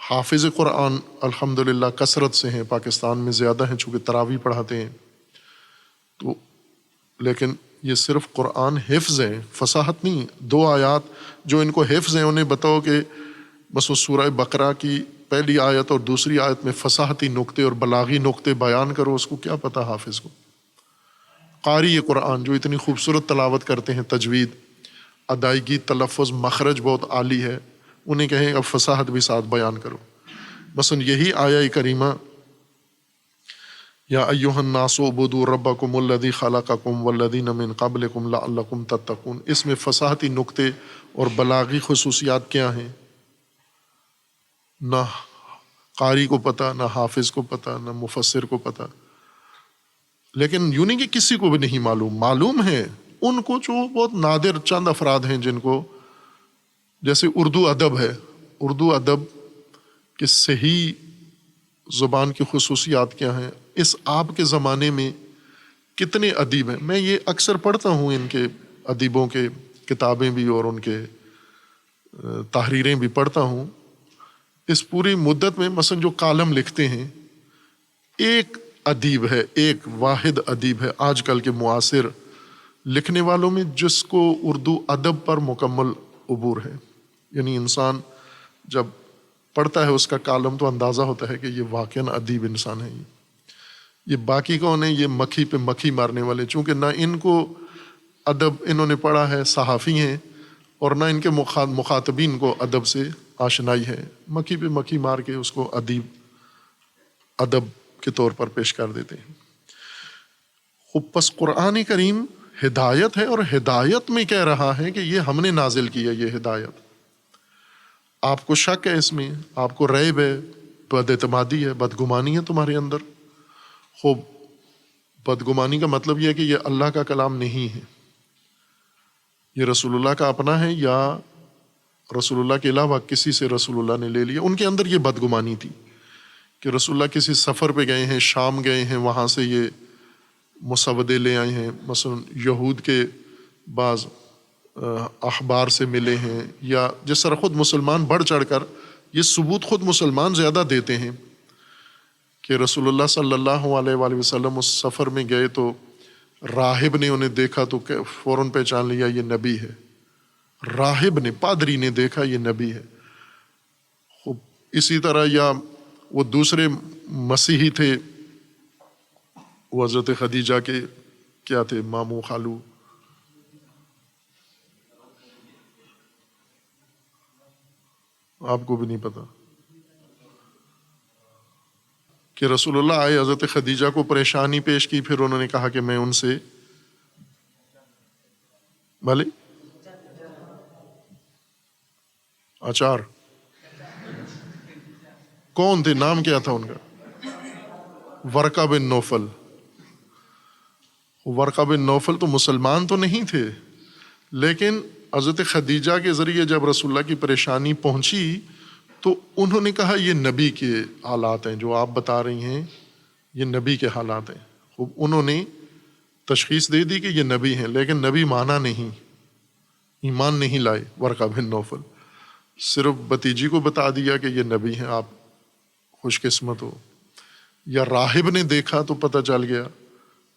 حافظ قرآن الحمدللہ کثرت سے ہیں، پاکستان میں زیادہ ہیں چونکہ تراویح پڑھاتے ہیں، تو لیکن یہ صرف قرآن حفظ ہے، فصاحت نہیں. 2 آیات جو ان کو حفظ ہیں انہیں بتاؤ کہ بس اس سورہ بقرہ کی پہلی آیت اور دوسری آیت میں فصاحتی نقطے اور بلاغی نقطے بیان کرو، اس کو کیا پتہ حافظ کو. قاری قرآن جو اتنی خوبصورت تلاوت کرتے ہیں، تجوید، ادائیگی، تلفظ، مخرج بہت عالی ہے، انہیں کہیں اب فصاحت بھی ساتھ بیان کرو. مثلا یہی آیہ کریمہ یا ایھا الناس اعبدوا ربکم الذی خلقکم والذین من قبلکم لعلکم تتقون، اس میں فصاحتی نقطے اور بلاغی خصوصیات کیا ہیں؟ نہ قاری کو پتہ، نہ حافظ کو پتہ، نہ مفسر کو پتہ. لیکن یوں نہیں کہ کسی کو بھی نہیں معلوم ہے، ان کو جو بہت نادر چند افراد ہیں جن کو جیسے اردو ادب ہے، اردو ادب کے صحیح زبان کی خصوصیات کیا ہیں، اس آپ کے زمانے میں کتنے ادیب ہیں. میں یہ اکثر پڑھتا ہوں ان کے ادیبوں کے کتابیں بھی اور ان کے تحریریں بھی پڑھتا ہوں. اس پوری مدت میں مثلا جو کالم لکھتے ہیں، ایک ادیب ہے، ایک واحد ادیب ہے آج کل کے معاصر لکھنے والوں میں جس کو اردو ادب پر مکمل عبور ہے. یعنی انسان جب پڑھتا ہے اس کا کالم تو اندازہ ہوتا ہے کہ یہ واقعاً ادیب انسان ہے. یہ باقی کون ہیں؟ یہ مکھی پہ مکھی مارنے والے، چونکہ نہ ان کو ادب انہوں نے پڑھا ہے، صحافی ہیں، اور نہ ان کے مخاطبین کو ادب سے آشنائی ہے. مکھی پہ مکھی مار کے اس کو ادب کے طور پر پیش کر دیتے ہیں. خوب پس قرآن کریم ہدایت ہے، اور ہدایت میں کہہ رہا ہے کہ یہ ہم نے نازل کیا. یہ ہدایت آپ کو شک ہے اس میں، آپ کو ریب ہے، بد اعتمادی ہے، بدگمانی ہے تمہارے اندر. خوب بدگمانی کا مطلب یہ ہے کہ یہ اللہ کا کلام نہیں ہے، یہ رسول اللہ کا اپنا ہے، یا رسول اللہ کے علاوہ کسی سے رسول اللہ نے لے لیا. ان کے اندر یہ بدگمانی تھی کہ رسول اللہ کسی سفر پہ گئے ہیں، شام گئے ہیں، وہاں سے یہ مسودے لے آئے ہیں، مثلا یہود کے بعض اخبار سے ملے ہیں، یا جس طرح خود مسلمان بڑھ چڑھ کر یہ ثبوت خود مسلمان زیادہ دیتے ہیں کہ رسول اللہ صلی اللہ علیہ وآلہ وسلم اس سفر میں گئے تو راہب نے انہیں دیکھا تو فوراً پہچان لیا یہ نبی ہے. راہب نے، پادری نے دیکھا یہ نبی ہے. خوب اسی طرح یا وہ دوسرے مسیحی تھے، وہ حضرت خدیجہ کے کیا تھے، ماموں خالو، آپ کو بھی نہیں پتا، کہ رسول اللہ آئے، حضرت خدیجہ کو پریشانی پیش کی، پھر انہوں نے کہا کہ میں ان سے بھلے اچار، کون تھے، نام کیا تھا ان کا؟ ورقہ بن نوفل. ورقہ بن نوفل تو مسلمان تو نہیں تھے، لیکن حضرت خدیجہ کے ذریعے جب رسول اللہ کی پریشانی پہنچی تو انہوں نے کہا یہ نبی کے حالات ہیں، جو آپ بتا رہی ہیں یہ نبی کے حالات ہیں. خوب انہوں نے تشخیص دے دی کہ یہ نبی ہیں، لیکن نبی مانا نہیں، ایمان نہیں لائے. ورقہ بن نوفل صرف بتیجی کو بتا دیا کہ یہ نبی ہیں، آپ خوش قسمت ہو. یا راہب نے دیکھا تو پتہ چل گیا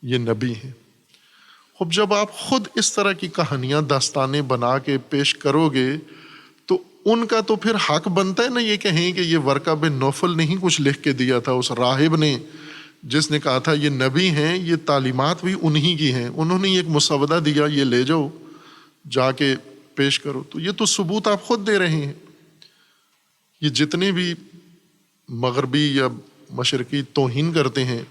یہ نبی ہیں. خب جب آپ خود اس طرح کی کہانیاں، داستانیں بنا کے پیش کرو گے تو ان کا تو پھر حق بنتا ہے نا یہ کہیں کہ یہ ورقہ بن نوفل نے ہی کچھ لکھ کے دیا تھا، اس راہب نے جس نے کہا تھا یہ نبی ہیں، یہ تعلیمات بھی انہی کی ہیں، انہوں نے ایک مسودہ دیا، یہ لے جاؤ جا کے پیش کرو. تو یہ تو ثبوت آپ خود دے رہے ہیں. یہ جتنے بھی مغربی یا مشرقی توہین کرتے ہیں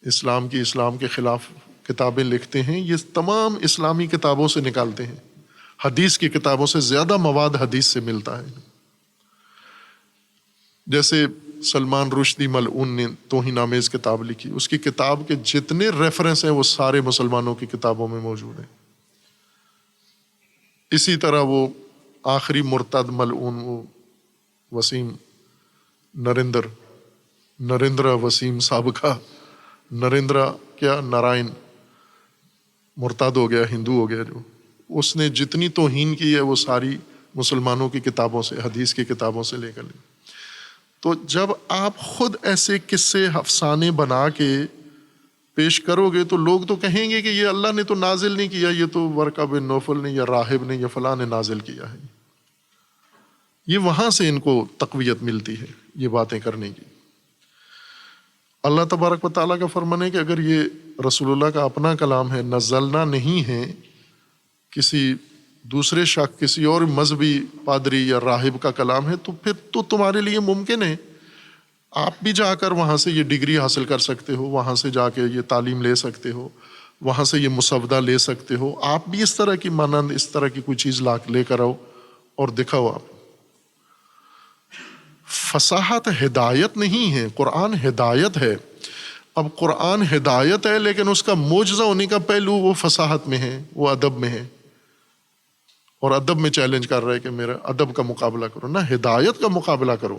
اسلام کی، اسلام کے خلاف کتابیں لکھتے ہیں، یہ تمام اسلامی کتابوں سے نکالتے ہیں. حدیث کی کتابوں سے زیادہ مواد حدیث سے ملتا ہے. جیسے سلمان رشدی ملعون نے توہین آمیز کتاب لکھی، اس کی کتاب کے جتنے ریفرنس ہیں وہ سارے مسلمانوں کی کتابوں میں موجود ہیں. اسی طرح وہ آخری مرتد ملعون، وہ وسیم نریندرا وسیم سابقہ نریندرا کیا نارائن، مرتد ہو گیا، ہندو ہو گیا، جو اس نے جتنی توہین کی ہے وہ ساری مسلمانوں کی کتابوں سے، حدیث کی کتابوں سے لے کر لی. تو جب آپ خود ایسے قصے افسانے بنا کے پیش کرو گے تو لوگ تو کہیں گے کہ یہ اللہ نے تو نازل نہیں کیا، یہ تو ورقہ بن نوفل نے یا راہب نے یا فلاں نے نازل کیا ہے. یہ وہاں سے ان کو تقویت ملتی ہے یہ باتیں کرنے کی. اللہ تبارک و تعالیٰ کا فرمان ہے کہ اگر یہ رسول اللہ کا اپنا کلام ہے، نزلنا نہیں ہے، کسی دوسرے شخص، کسی اور مذہبی پادری یا راہب کا کلام ہے، تو پھر تو تمہارے لیے ممکن ہے آپ بھی جا کر وہاں سے یہ ڈگری حاصل کر سکتے ہو، وہاں سے جا کے یہ تعلیم لے سکتے ہو، وہاں سے یہ مسودہ لے سکتے ہو. آپ بھی اس طرح کی مانند اس طرح کی کوئی چیز لے کر آؤ اور دکھاؤ. آپ فصاحت ہدایت نہیں ہے، قرآن ہدایت ہے. اب قرآن ہدایت ہے لیکن اس کا معجزہ ہونے کا پہلو وہ فصاحت میں ہے، وہ ادب میں ہے. اور ادب میں چیلنج کر رہا ہے کہ میرا ادب کا مقابلہ کرو، نہ ہدایت کا مقابلہ کرو۔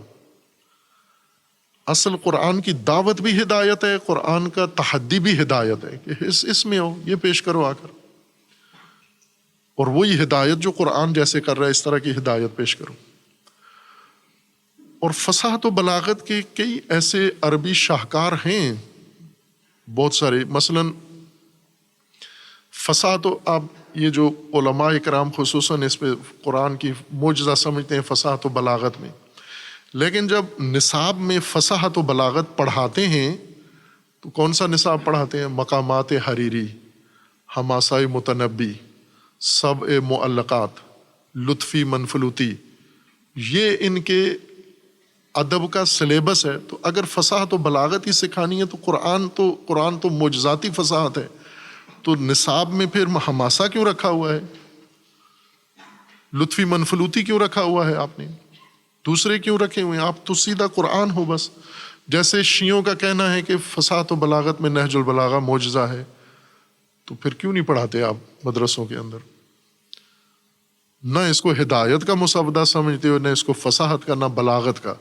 اصل قرآن کی دعوت بھی ہدایت ہے، قرآن کا تحدی بھی ہدایت ہے کہ اس میں ہو، یہ پیش کرو آ کر، اور وہی ہدایت جو قرآن جیسے کر رہا ہے اس طرح کی ہدایت پیش کرو۔ اور فصاحت و بلاغت کے کئی ایسے عربی شاہکار ہیں بہت سارے، مثلا فصاحت و، آپ یہ جو علماء اکرام خصوصاً اس پہ قرآن کی معجزہ سمجھتے ہیں فصاحت و بلاغت میں، لیکن جب نصاب میں فصاحت و بلاغت پڑھاتے ہیں تو کون سا نصاب پڑھاتے ہیں؟ مقامات حریری، حماسہ متنبی، سبع معلقات، لطفی منفلوطی، یہ ان کے ادب کا سلیبس ہے۔ تو اگر فصاحت و بلاغت ہی سکھانی ہے تو قرآن تو معجزاتی فصاحت ہے، تو نصاب میں پھر حماسہ کیوں رکھا ہوا ہے؟ لطفی منفلوطی کیوں رکھا ہوا ہے آپ نے؟ دوسرے کیوں رکھے ہوئے ہیں؟ آپ تو سیدھا قرآن ہو بس۔ جیسے شیعوں کا کہنا ہے کہ فصاحت و بلاغت میں نہج البلاغہ معجزہ ہے، تو پھر کیوں نہیں پڑھاتے آپ مدرسوں کے اندر؟ نہ اس کو ہدایت کا مسودہ سمجھتے ہو، نہ اس کو فصاحت کا، نہ بلاغت کا،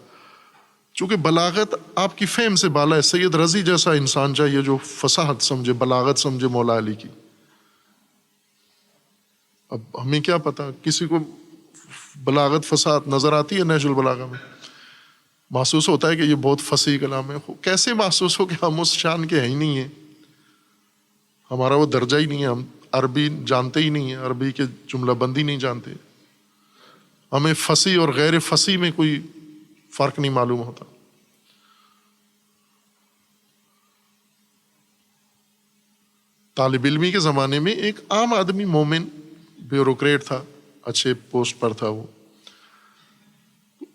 چونکہ بلاغت آپ کی فہم سے بالا ہے۔ سید رضی جیسا انسان چاہیے جو فصاحت سمجھے، بلاغت سمجھے مولا علی کی۔ اب ہمیں کیا پتا، کسی کو بلاغت فصاحت نظر آتی ہے نہج البلاغہ میں، محسوس ہوتا ہے کہ یہ بہت فصیح کلام ہے۔ کیسے محسوس ہو کہ ہم اس شان کے ہیں ہی نہیں ہیں، ہمارا وہ درجہ ہی نہیں ہے، ہم عربی جانتے ہی نہیں ہیں، عربی کے جملہ بندی نہیں جانتے، ہمیں فصیح اور غیر فصیح میں کوئی فرق نہیں معلوم ہوتا۔ طالب علمی کے زمانے میں ایک عام آدمی مومن بیوروکریٹ تھا، اچھے پوسٹ پر تھا، وہ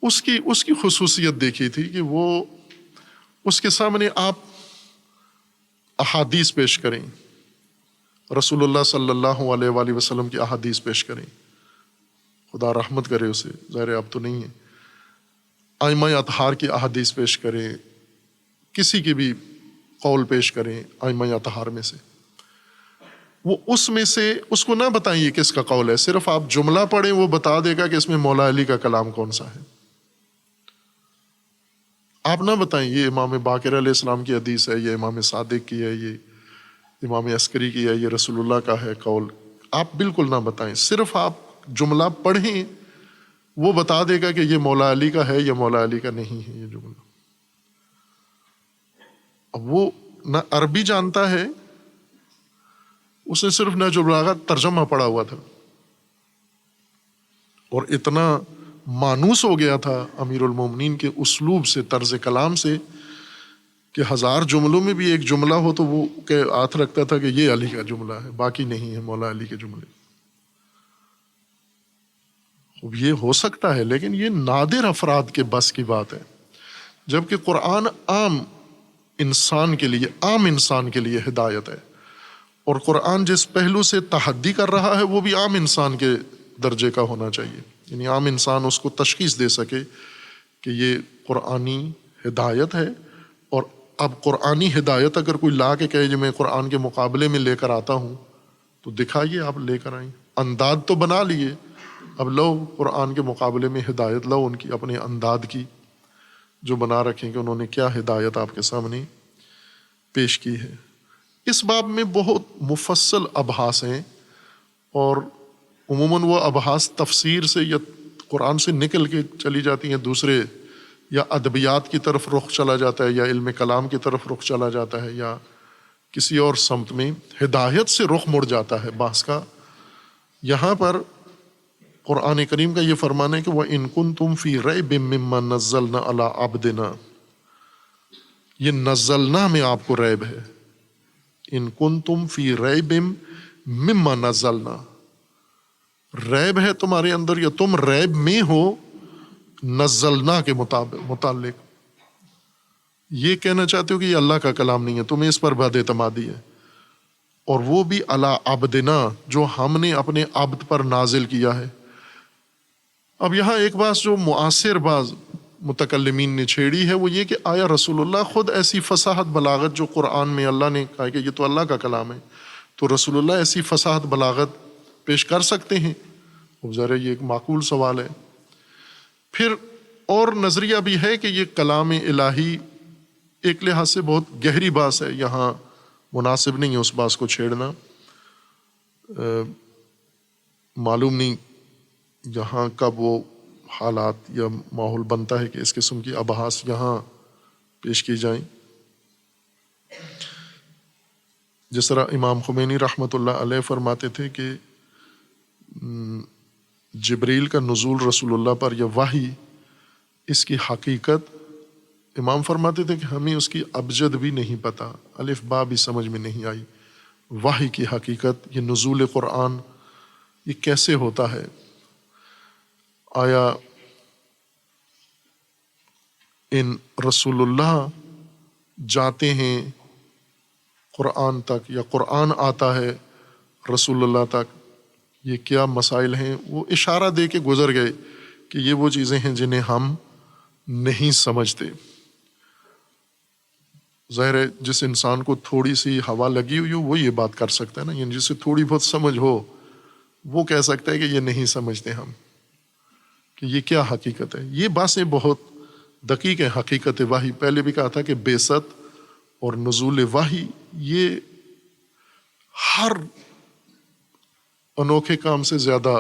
اس کی خصوصیت دیکھی تھی کہ وہ اس کے سامنے آپ احادیث پیش کریں، رسول اللہ صلی اللہ علیہ وآلہ وسلم کی احادیث پیش کریں، خدا رحمت کرے اسے، ظاہر اب تو نہیں ہے، ائمہ اطہار کی احادیث پیش کریں، کسی کی بھی قول پیش کریں ائمہ اطہار میں سے، وہ اس میں سے اس کو نہ بتائیں یہ کس کا قول ہے، صرف آپ جملہ پڑھیں، وہ بتا دے گا کہ اس میں مولا علی کا کلام کون سا ہے۔ آپ نہ بتائیں یہ امام باقر علیہ السلام کی حدیث ہے، یہ امام صادق کی ہے، یہ امام عسکری کی ہے، یہ رسول اللہ کا ہے قول، آپ بالکل نہ بتائیں، صرف آپ جملہ پڑھیں، وہ بتا دے گا کہ یہ مولا علی کا ہے یا مولا علی کا نہیں ہے یہ جملہ۔ اب وہ نہ عربی جانتا ہے، اس نے صرف نہج البلاغہ ترجمہ پڑھا ہوا تھا، اور اتنا مانوس ہو گیا تھا امیر المومنین کے اسلوب سے، طرز کلام سے، کہ 1000 جملوں میں بھی ایک جملہ ہو تو وہ ہاتھ رکھتا تھا کہ یہ علی کا جملہ ہے، باقی نہیں ہے مولا علی کے جملے۔ اب یہ ہو سکتا ہے، لیکن یہ نادر افراد کے بس کی بات ہے، جبکہ قرآن عام انسان کے لیے ہدایت ہے، اور قرآن جس پہلو سے تحدی کر رہا ہے وہ بھی عام انسان کے درجے کا ہونا چاہیے، یعنی عام انسان اس کو تشخیص دے سکے کہ یہ قرآنی ہدایت ہے۔ اور اب قرآنی ہدایت اگر کوئی لا کے کہے جو میں قرآن کے مقابلے میں لے کر آتا ہوں، تو دکھائیے آپ لے کر آئیں، انداد تو بنا لیے، اب لو قرآن کے مقابلے میں ہدایت لو ان کی، اپنے انداد کی جو بنا رکھیں کہ انہوں نے کیا ہدایت آپ کے سامنے پیش کی ہے۔ اس باب میں بہت مفصل ابحاث ہیں، اور عموماً وہ ابحاث تفسیر سے یا قرآن سے نکل کے چلی جاتی ہیں، دوسرے یا ادبیات کی طرف رخ چلا جاتا ہے، یا علم کلام کی طرف رخ چلا جاتا ہے، یا کسی اور سمت میں ہدایت سے رخ مڑ جاتا ہے بحث کا۔ یہاں پر قرآن کریم کا یہ فرمان ہے کہ وَإِن كُنتُمْ فِي رَيْبٍ مِّمَّا نَزَّلْنَا عَلَىٰ عَبْدِنَا، یہ نزلنا میں آپ کو ریب ہے، ان کنتم فی ریب مما نزلنا، ریب ہے تمہارے اندر یا تم ریب میں ہو نزلنا کے متعلق، یہ کہنا چاہتے ہو کہ یہ اللہ کا کلام نہیں ہے، تمہیں اس پر بد اعتمادی ہے، اور وہ بھی علی عبدنا، جو ہم نے اپنے عبد پر نازل کیا ہے۔ اب یہاں ایک بات جو معاصر بعض متکلمین نے چھیڑی ہے وہ یہ کہ آیا رسول اللہ خود ایسی فصاحت بلاغت جو قرآن میں اللہ نے کہا کہ یہ تو اللہ کا کلام ہے، تو رسول اللہ ایسی فصاحت بلاغت پیش کر سکتے ہیں؟ اب ذرا یہ ایک معقول سوال ہے۔ پھر اور نظریہ بھی ہے کہ یہ کلام الہی ایک لحاظ سے بہت گہری بات ہے، یہاں مناسب نہیں ہے اس بات کو چھیڑنا۔ معلوم نہیں یہاں کب وہ حالات یا ماحول بنتا ہے کہ اس قسم کی ابحاث یہاں پیش کی جائیں۔ جس طرح امام خمینی رحمۃ اللہ علیہ فرماتے تھے کہ جبریل کا نزول رسول اللہ پر یا وحی، اس کی حقیقت امام فرماتے تھے کہ ہمیں اس کی ابجد بھی نہیں پتہ، الف با بھی سمجھ میں نہیں آئی۔ وحی کی حقیقت، یہ نزول قرآن، یہ کیسے ہوتا ہے؟ آیا ان رسول اللہ جاتے ہیں قرآن تک یا قرآن آتا ہے رسول اللہ تک؟ یہ کیا مسائل ہیں؟ وہ اشارہ دے کے گزر گئے کہ یہ وہ چیزیں ہیں جنہیں ہم نہیں سمجھتے۔ ظاہر ہے جس انسان کو تھوڑی سی ہوا لگی ہوئی ہو وہ یہ بات کر سکتا ہے نا، یعنی جسے تھوڑی بہت سمجھ ہو وہ کہہ سکتا ہے کہ یہ نہیں سمجھتے ہم کہ یہ کیا حقیقت ہے۔ یہ باتیں بہت دقیق ہیں۔ حقیقت وحی، پہلے بھی کہا تھا کہ بعثت اور نزول وحی یہ ہر انوکھے کام سے زیادہ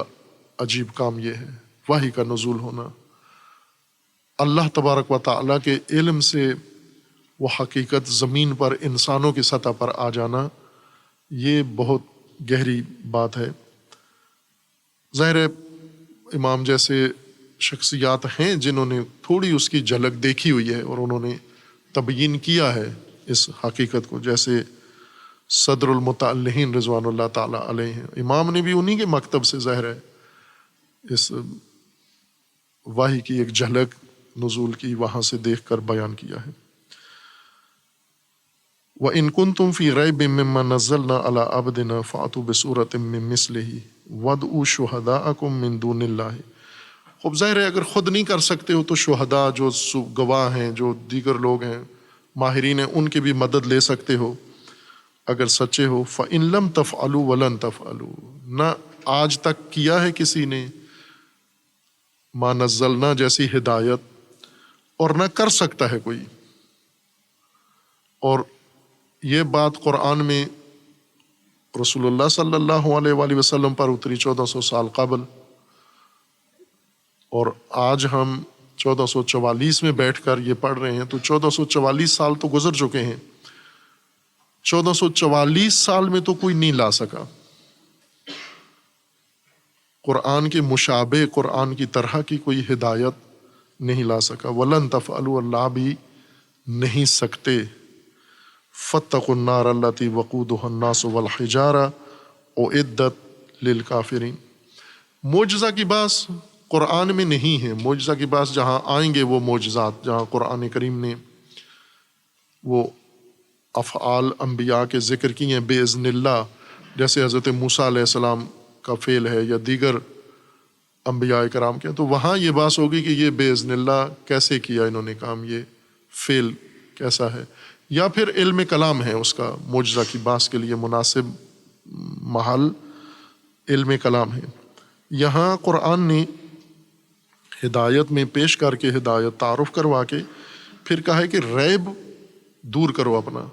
عجیب کام یہ ہے، وحی کا نزول ہونا، اللہ تبارک و تعالیٰ کے علم سے وہ حقیقت زمین پر انسانوں کی سطح پر آ جانا، یہ بہت گہری بات ہے۔ ظاہر ہے امام جیسے شخصیات ہیں جنہوں نے تھوڑی اس کی جھلک دیکھی ہوئی ہے اور انہوں نے تبیین کیا ہے اس حقیقت کو، جیسے صدر المتعلہین رضوان اللہ تعالیٰ علیہ ہیں۔ امام نے بھی انہی کے مکتب سے ظاہر ہے اس وحی کی ایک جھلک نزول کی وہاں سے دیکھ کر بیان کیا ہے۔ وَإِن كُنتُمْ فِي رَيْبٍ مِّمَّا نَزَّلْنَا عَلَىٰ عَبْدِنَا فَأْتُوا بِسُورَةٍ مِّن مِّثْلِهِ وَادْعُوا شُهَدَاءَكُم مِّن دُونِ اللَّهِ۔ خوب ظاہر ہے اگر خود نہیں کر سکتے ہو تو شہداء جو گواہ ہیں، جو دیگر لوگ ہیں، ماہرین ہیں، ان کی بھی مدد لے سکتے ہو اگر سچے ہو۔ فَإِن لَّمْ تَفْعَلُوا وَلَن تَفْعَلُوا، نہ آج تک کیا ہے کسی نے ما نزلنا جیسی ہدایت، اور نہ کر سکتا ہے کوئی۔ اور یہ بات قرآن میں رسول اللہ صلی اللہ علیہ وآلہ وسلم پر اتری 1400 سال قبل، اور آج ہم 1444 میں بیٹھ کر یہ پڑھ رہے ہیں تو 1444 سال تو گزر چکے ہیں۔ 1444 سال میں تو کوئی نہیں لا سکا قرآن کے مشابہ، قرآن کی طرح کی کوئی ہدایت نہیں لا سکا۔ وَلَن تَفْعَلُوا، اللہ بھی نہیں سکتے۔ فَاتَّقُوا النَّارَ الَّتِي وَقُودُهَا النَّاسُ وَالْحِجَارَةُ أُعِدَّتْ لِلْكَافِرِينَ۔ معجزہ کی بات قرآن میں نہیں ہے۔ معجزہ کی بات جہاں آئیں گے وہ معجزات، جہاں قرآن کریم نے وہ افعال انبیاء کے ذکر کی ہیں بِإِذْنِ اللہ، جیسے حضرت موسیٰ علیہ السلام کا فعل ہے یا دیگر انبیاء کرام کے، تو وہاں یہ بات ہوگی کہ یہ بِإِذْنِ اللہ کیسے کیا انہوں نے کام، یہ فعل کیسا ہے، یا پھر علم کلام ہے اس کا معجزہ کی بات کے لیے مناسب محل علم کلام ہے۔ یہاں قرآن نے ہدایت میں پیش کر کے ہدایت تعارف کروا کے پھر کہا ہے کہ ریب دور کرو اپنا،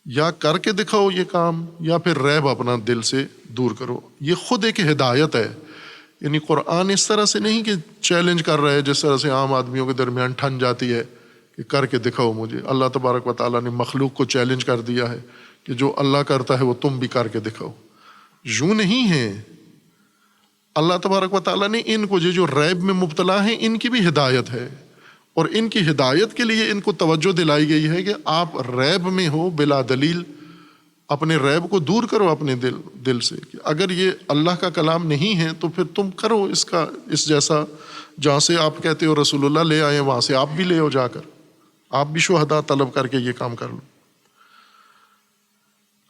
یا کر کے دکھاؤ یہ کام، یا پھر ریب اپنا دل سے دور کرو۔ یہ خود ایک ہدایت ہے، یعنی قرآن اس طرح سے نہیں کہ چیلنج کر رہا ہے جس طرح سے عام آدمیوں کے درمیان ٹھن جاتی ہے کہ کر کے دکھاؤ مجھے۔ اللہ تبارک و تعالیٰ نے مخلوق کو چیلنج کر دیا ہے کہ جو اللہ کرتا ہے وہ تم بھی کر کے دکھاؤ۔ یوں نہیں ہے، اللہ تبارک و تعالیٰ نے ان کو جو ریب میں مبتلا ہیں ان کی بھی ہدایت ہے، اور ان کی ہدایت کے لیے ان کو توجہ دلائی گئی ہے کہ آپ ریب میں ہو بلا دلیل اپنے ریب کو دور کرو اپنے دل سے، کہ اگر یہ اللہ کا کلام نہیں ہے تو پھر تم کرو اس جیسا، جہاں سے آپ کہتے ہو رسول اللہ لے آئے وہاں سے آپ بھی لے ہو، جا کر آپ بھی شہداء طلب کر کے یہ کام کر لو۔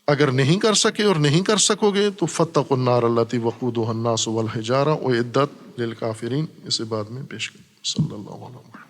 اگر نہیں کر سکے اور نہیں کر سکو گے تو فَاتَّقُوا النَّارَ الَّتِي وَقُودُهَا النَّاسُ وَالْحِجَارَةُ أُعِدَّتْ لِلْكَافِرِينَ، اسے بعد میں پیش کریں۔ صلی اللہ علیہ وسلم۔